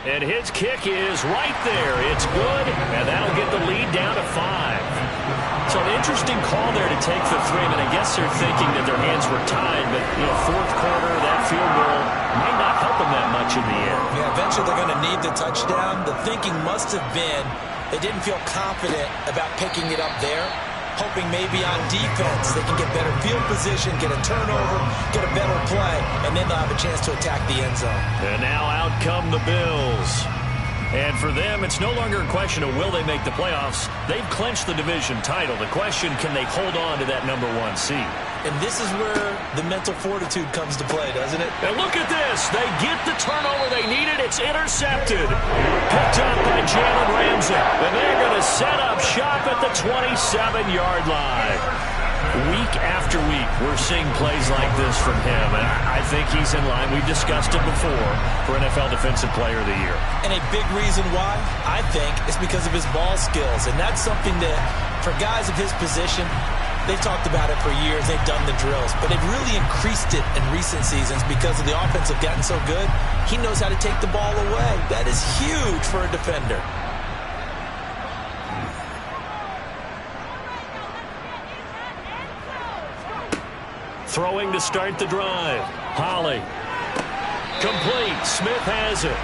And his kick is right there. It's good, and that'll get the lead down to 5. So an interesting call there to take the 3. I mean, I guess they're thinking that their hands were tied, but, 4th quarter, that field goal might not help them that much in the end. Yeah, eventually they're going to need the touchdown. The thinking must have been they didn't feel confident about picking it up there, hoping maybe on defense they can get better field position, get a turnover, get a better play, and then they'll have a chance to attack the end zone. And now out come the Bills. And for them, it's no longer a question of will they make the playoffs. They've clinched the division title. The question, can they hold on to that number 1 seed? And this is where the mental fortitude comes to play, doesn't it? And look at this. They get the turnover they needed. It's intercepted. Picked up by Jalen Ramsey. And they're going to set up shop at the 27-yard line. Week after week, we're seeing plays like this from him, and I think he's in line. We've discussed it before for NFL Defensive Player of the Year. And a big reason why, I think, is because of his ball skills, and that's something that, for guys of his position, they've talked about it for years. They've done the drills, but they've really increased it in recent seasons because of the offense have gotten so good. He knows how to take the ball away. That is huge for a defender. Throwing to start the drive. Holly. Complete. Smith has it.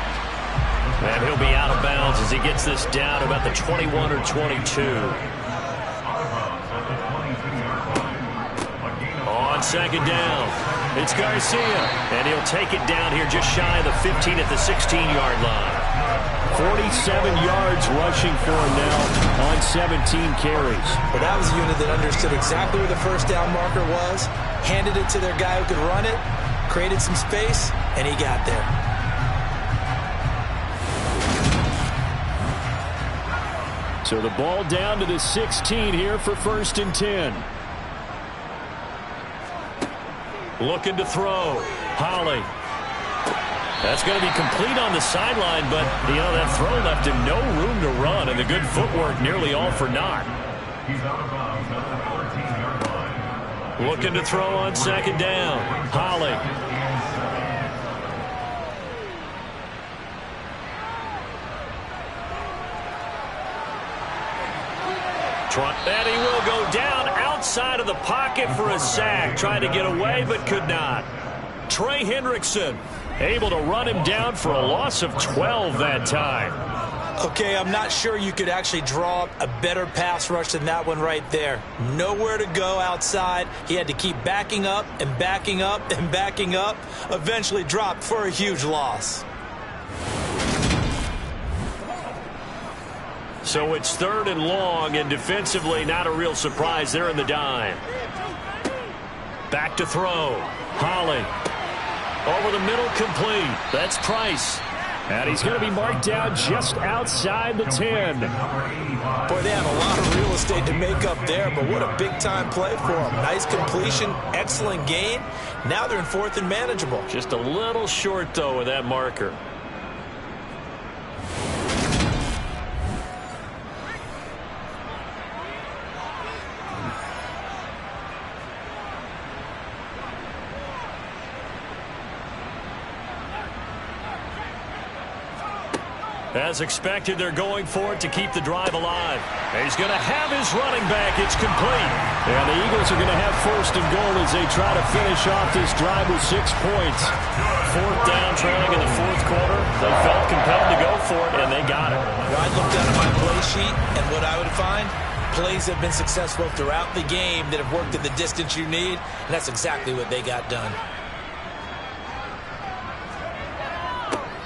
And he'll be out of bounds as he gets this down about the 21 or 22. On second down, it's Garcia. And he'll take it down here just shy of the 15 at the 16-yard line. 47 yards rushing for him now on 17 carries. Well, that was a unit that understood exactly where the first down marker was, handed it to their guy who could run it, created some space, and he got there. So the ball down to the 16 here for 1st and 10. Looking to throw. Holly. That's going to be complete on the sideline, but, that throw left him no room to run, and the good footwork nearly all for naught. He's out of bounds at the 14-yard line. Looking to throw on 2nd down. Holly. And he will go down outside of the pocket for a sack. Tried to get away, but could not. Trey Hendrickson able to run him down for a loss of 12 that time. Okay, I'm not sure you could actually draw up a better pass rush than that one right there. Nowhere to go outside. He had to keep backing up and backing up and backing up. Eventually dropped for a huge loss. So it's 3rd and long, and defensively not a real surprise there in the dime. Back to throw. Holly. Over the middle, complete. That's Price. And he's going to be marked down just outside the 10. Boy, they have a lot of real estate to make up there, but what a big-time play for them. Nice completion, excellent gain. Now they're in 4th and manageable. Just a little short, though, with that marker. As expected, they're going for it to keep the drive alive. He's going to have his running back. It's complete. And the Eagles are going to have 1st and goal as they try to finish off this drive with 6 points. 4th down, trailing in the 4th quarter. They felt compelled to go for it, and they got it. I looked down at my play sheet, and what I would find, plays have been successful throughout the game that have worked at the distance you need, and that's exactly what they got done.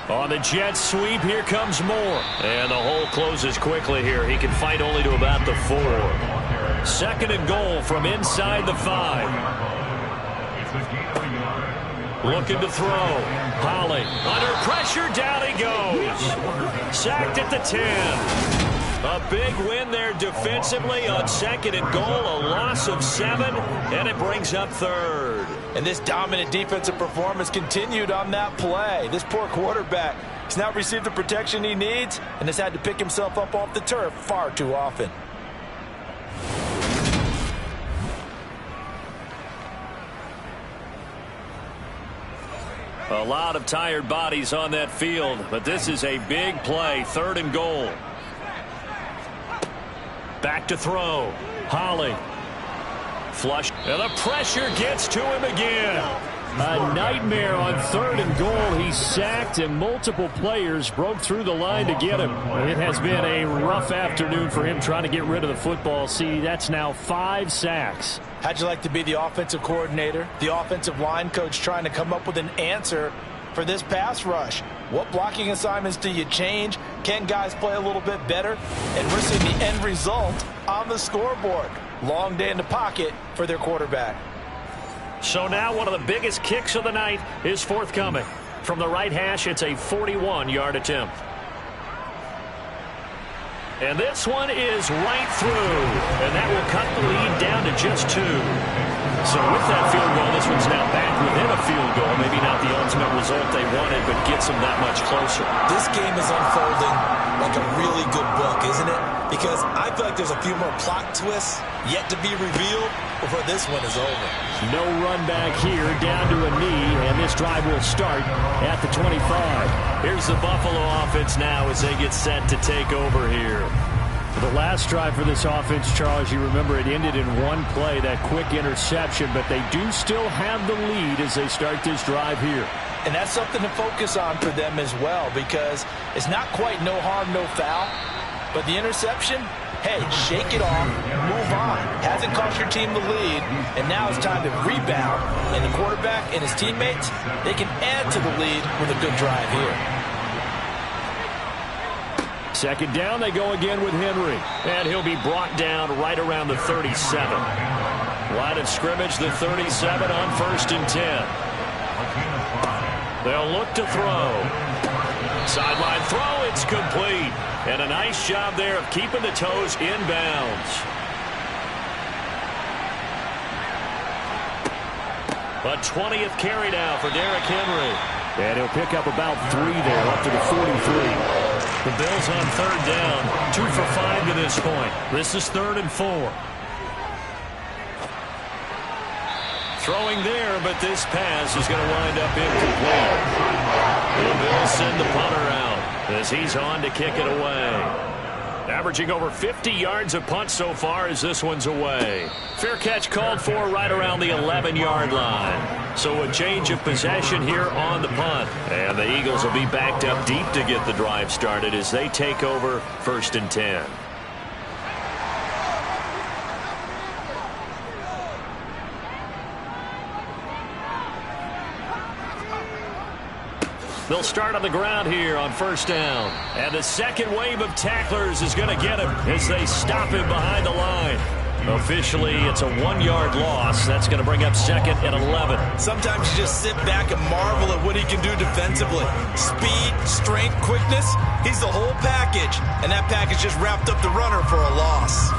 On the jet sweep, here comes Moore. And the hole closes quickly here. He can fight only to about the 4. 2nd and goal from inside the 5. Looking to throw. Holly. Under pressure, down he goes. Sacked at the 10. A big win there defensively on 2nd and goal. A loss of 7, and it brings up 3rd. And this dominant defensive performance continued on that play. This poor quarterback has not received the protection he needs and has had to pick himself up off the turf far too often. A lot of tired bodies on that field, but this is a big play. 3rd and goal. Back to throw. Holly. Flush. And the pressure gets to him again. A nightmare on 3rd and goal. He's sacked, and multiple players broke through the line to get him. It has been a rough afternoon for him trying to get rid of the football. See, that's now 5 sacks. How'd you like to be the offensive coordinator, the offensive line coach trying to come up with an answer for this pass rush? What blocking assignments do you change? Can guys play a little bit better? And we're seeing the end result on the scoreboard. Long day in the pocket for their quarterback. So now one of the biggest kicks of the night is forthcoming. From the right hash, it's a 41-yard attempt. And this one is right through. And that will cut the lead down to just 2. So with that field goal, this one's now back within a field goal. Maybe not the ultimate result they wanted, but gets them that much closer. This game is unfolding like a really good book, isn't it? Because I feel like there's a few more plot twists yet to be revealed before this one is over. No run back here, down to a knee, and this drive will start at the 25. Here's the Buffalo offense now as they get set to take over here. The last drive for this offense, Charles, you remember it ended in one play, that quick interception, but they do still have the lead as they start this drive here. And that's something to focus on for them as well, because it's not quite no harm, no foul, but the interception, hey, shake it off, move on. Hasn't cost your team the lead, and now it's time to rebound. And the quarterback and his teammates, they can add to the lead with a good drive here. Second down, they go again with Henry. And he'll be brought down right around the 37. Line of scrimmage, the 37 on 1st and 10. They'll look to throw. Sideline throw, it's complete. And a nice job there of keeping the toes inbounds. A 20th carry now for Derrick Henry. And he'll pick up about 3 there up to the 43. The Bills on 3rd down, 2 for 5 to this point. This is 3rd and 4. Throwing there, but this pass is going to wind up incomplete. The Bills send the punter out as he's on to kick it away. Averaging over 50 yards a punt so far as this one's away. Fair catch called for right around the 11-yard line. So a change of possession here on the punt. And the Eagles will be backed up deep to get the drive started as they take over 1st and 10. They'll start on the ground here on 1st down. And the second wave of tacklers is going to get him as they stop him behind the line. Officially, it's a 1-yard loss. That's going to bring up 2nd and 11. Sometimes you just sit back and marvel at what he can do defensively. Speed, strength, quickness. He's the whole package. And that package just wrapped up the runner for a loss.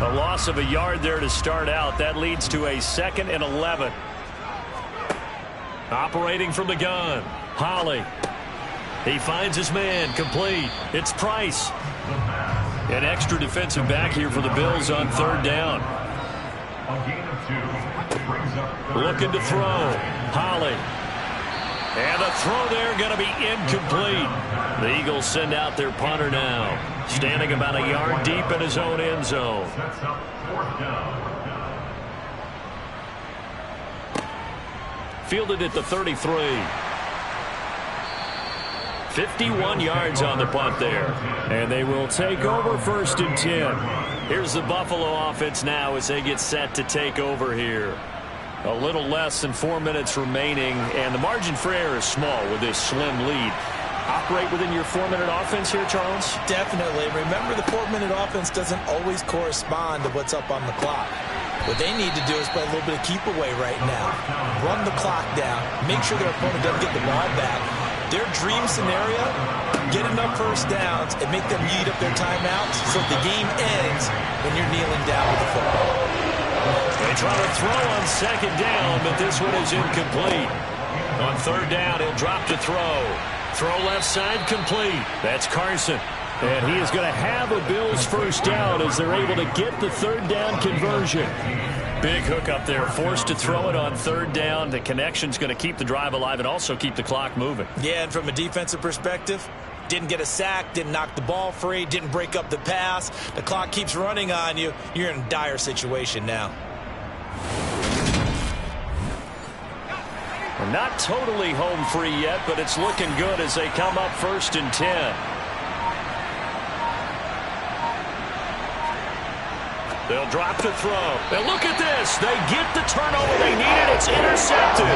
A loss of a yard there to start out. That leads to a 2nd and 11. Operating from the gun, Holly. He finds his man, complete. It's Price. An extra defensive back here for the Bills on 3rd down. Looking to throw, Holly. And the throw there going to be incomplete. The Eagles send out their punter now, standing about a yard deep in his own end zone. Fielded at the 33. 51 yards on the punt there. And they will take over 1st and 10. Here's the Buffalo offense now as they get set to take over here. A little less than 4 minutes remaining, and the margin for error is small with this slim lead. Operate within your 4-minute offense here, Charles? Definitely. Remember, the 4-minute offense doesn't always correspond to what's up on the clock. What they need to do is play a little bit of keep away right now. Run the clock down. Make sure their opponent doesn't get the ball back. Their dream scenario, get enough 1st downs and make them eat up their timeouts so the game ends when you're kneeling down with the football. They try to throw on 2nd down, but this one is incomplete. On 3rd down, he'll drop to throw. Throw left side complete. That's Carson. And he is going to have a Bills 1st down as they're able to get the 3rd down conversion. Big hook up there, forced to throw it on 3rd down. The connection's going to keep the drive alive and also keep the clock moving. Yeah, and from a defensive perspective, didn't get a sack, didn't knock the ball free, didn't break up the pass. The clock keeps running on you. You're in a dire situation now. Well, not totally home free yet, but it's looking good as they come up 1st and 10. They'll drop to throw. And look at this. They get the turnover they needed. It's intercepted.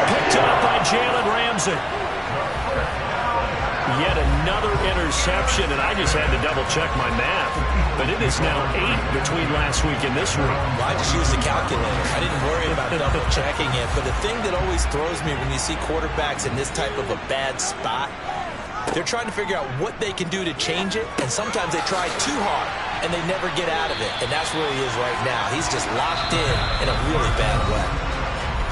Picked up by Jalen Ramsey. Yet another interception, and I just had to double-check my math. But it is now 8 between last week and this week. Well, I just used the calculator. I didn't worry about double-checking it. But the thing that always throws me when you see quarterbacks in this type of a bad spot, they're trying to figure out what they can do to change it, and sometimes they try too hard, and they never get out of it. And that's where he is right now. He's just locked in a really bad way.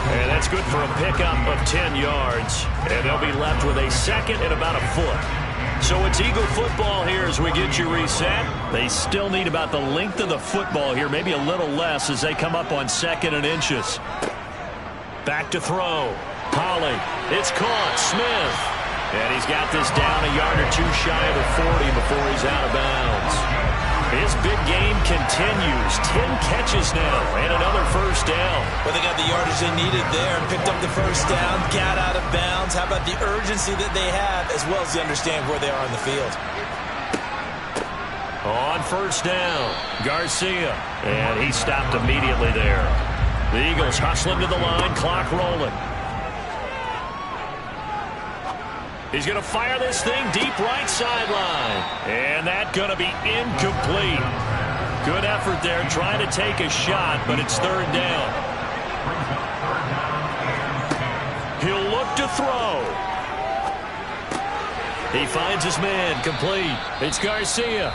And that's good for a pickup of 10 yards. And they'll be left with a 2nd and about a foot. So it's Eagle football here as we get you reset. They still need about the length of the football here, maybe a little less as they come up on 2nd and inches. Back to throw. Holly. It's caught. Smith. And he's got this down a yard or 2 shy of the 40 before he's out of bounds. His big game continues. 10 catches now and another 1st down. Well, they got the yardage they needed there and picked up the 1st down, got out of bounds. How about the urgency that they have as well as they understand where they are on the field? On 1st down, Garcia. And he stopped immediately there. The Eagles hustling to the line, clock rolling. He's going to fire this thing deep right sideline. And that's going to be incomplete. Good effort there trying to take a shot, but it's third down. He'll look to throw. He finds his man, complete. It's Garcia.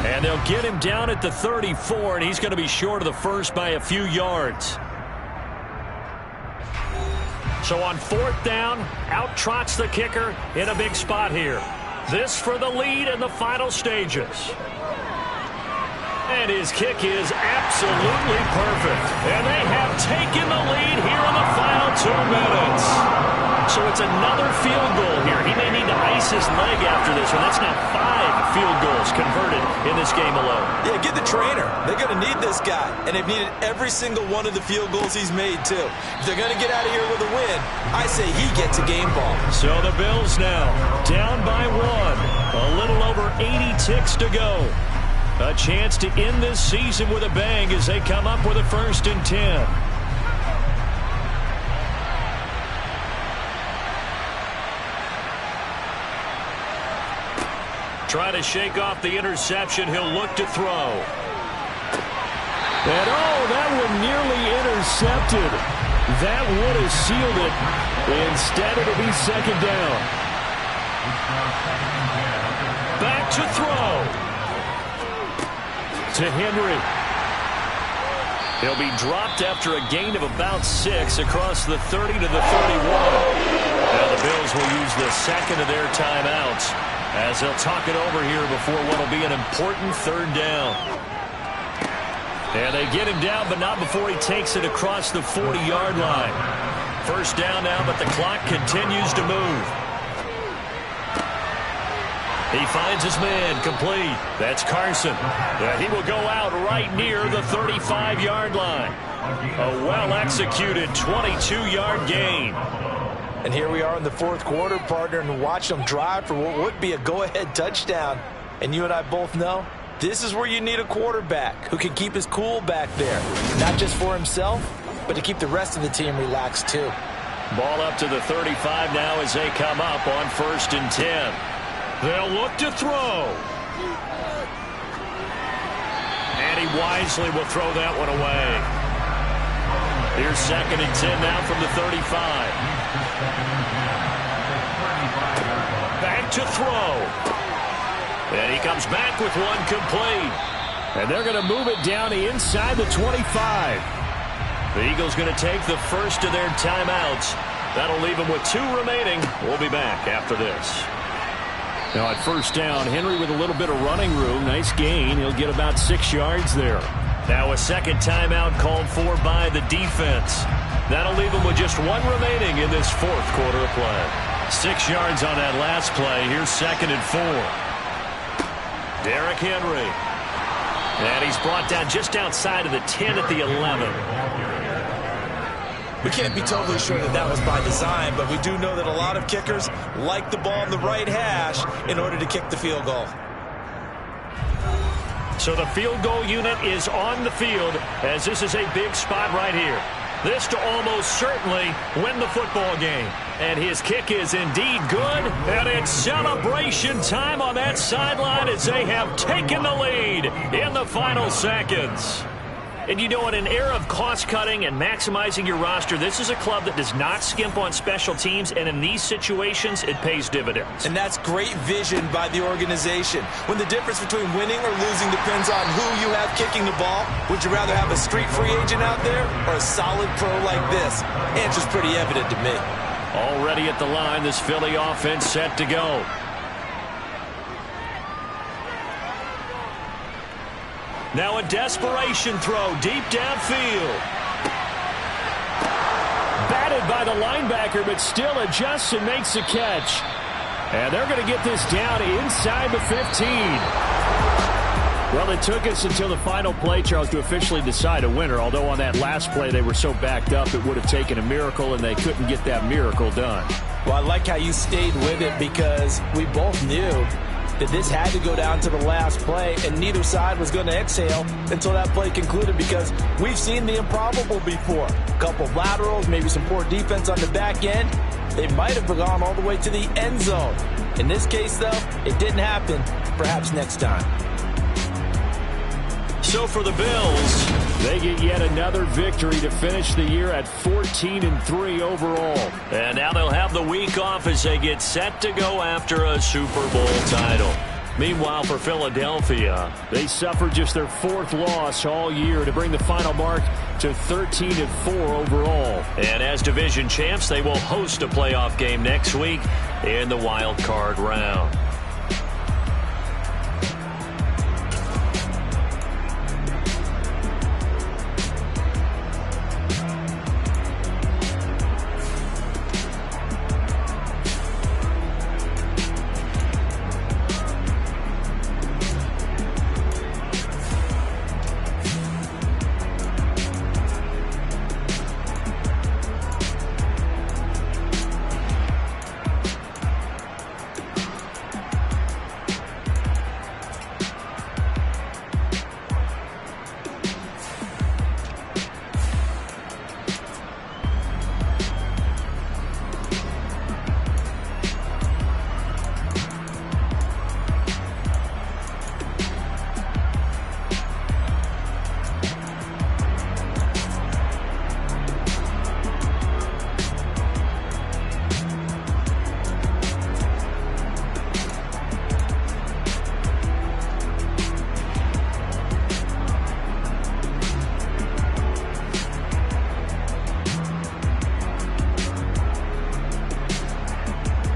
And they'll get him down at the 34, and he's going to be short of the first by a few yards. So on fourth down, out trots the kicker in a big spot here. This for the lead in the final stages. And his kick is absolutely perfect. And they have taken the lead here in the final 2 minutes. So it's another field goal here. He may need to ice his leg after this one. That's now 5 field goals converted in this game alone. Yeah, get the trainer. They're going to need this guy. And they've needed every single one of the field goals he's made, too. If they're going to get out of here with a win, I say he gets a game ball. So the Bills now down by 1. A little over 80 ticks to go. A chance to end this season with a bang as they come up with a 1st and 10. Trying to shake off the interception. He'll look to throw. And that one nearly intercepted. That would have sealed it. Instead, it'll be second down. Back to throw. To Henry. He'll be dropped after a gain of about 6 across the 30 to the 31. Now the Bills will use the second of their timeouts as they'll talk it over here before what will be an important third down. And they get him down, but not before he takes it across the 40-yard line. First down now, but the clock continues to move. He finds his man, complete. That's Carson. He will go out right near the 35-yard line. A well-executed 22-yard gain. And here we are in the fourth quarter, partner, and watch them drive for what would be a go-ahead touchdown. And you and I both know this is where you need a quarterback who can keep his cool back there. Not just for himself, but to keep the rest of the team relaxed too. Ball up to the 35 now as they come up on 1st and 10. They'll look to throw. And he wisely will throw that one away. Here's 2nd and 10 now from the 35. Back to throw. And he comes back with one complete. And they're going to move it down inside the 25. The Eagles going to take the first of their timeouts. That'll leave them with 2 remaining. We'll be back after this. Now at first down, Henry with a little bit of running room. Nice gain. He'll get about 6 yards there. Now a second timeout called for by the defense. That'll leave them with just 1 remaining in this fourth quarter of play. 6 yards on that last play. Here's 2nd and 4. Derrick Henry. And he's brought down just outside of the 10 at the 11. We can't be totally sure that that was by design, but we do know that a lot of kickers like the ball in the right hash in order to kick the field goal. So the field goal unit is on the field as this is a big spot right here. This to almost certainly win the football game. And his kick is indeed good. And it's celebration time on that sideline as they have taken the lead in the final seconds. And you know, in an era of cost-cutting and maximizing your roster, this is a club that does not skimp on special teams, and in these situations, it pays dividends. And that's great vision by the organization. When the difference between winning or losing depends on who you have kicking the ball, would you rather have a street free agent out there or a solid pro like this? Answer's pretty evident to me. Already at the line, this Philly offense set to go. Now a desperation throw deep downfield. Batted by the linebacker, but still adjusts and makes the catch. And they're going to get this down inside the 15. Well, it took us until the final play, Charles, to officially decide a winner. Although on that last play they were so backed up, it would have taken a miracle, and they couldn't get that miracle done. Well, I like how you stayed with it because we both knew that this had to go down to the last play, and neither side was going to exhale until that play concluded because we've seen the improbable before. A couple of laterals, maybe some poor defense on the back end, they might have gone all the way to the end zone. In this case, though, it didn't happen. Perhaps next time. So for the Bills, they get yet another victory to finish the year at 14-3 overall. And now they'll have the week off as they get set to go after a Super Bowl title. Meanwhile, for Philadelphia, they suffered just their 4th loss all year to bring the final mark to 13-4 overall. And as division champs, they will host a playoff game next week in the wild card round.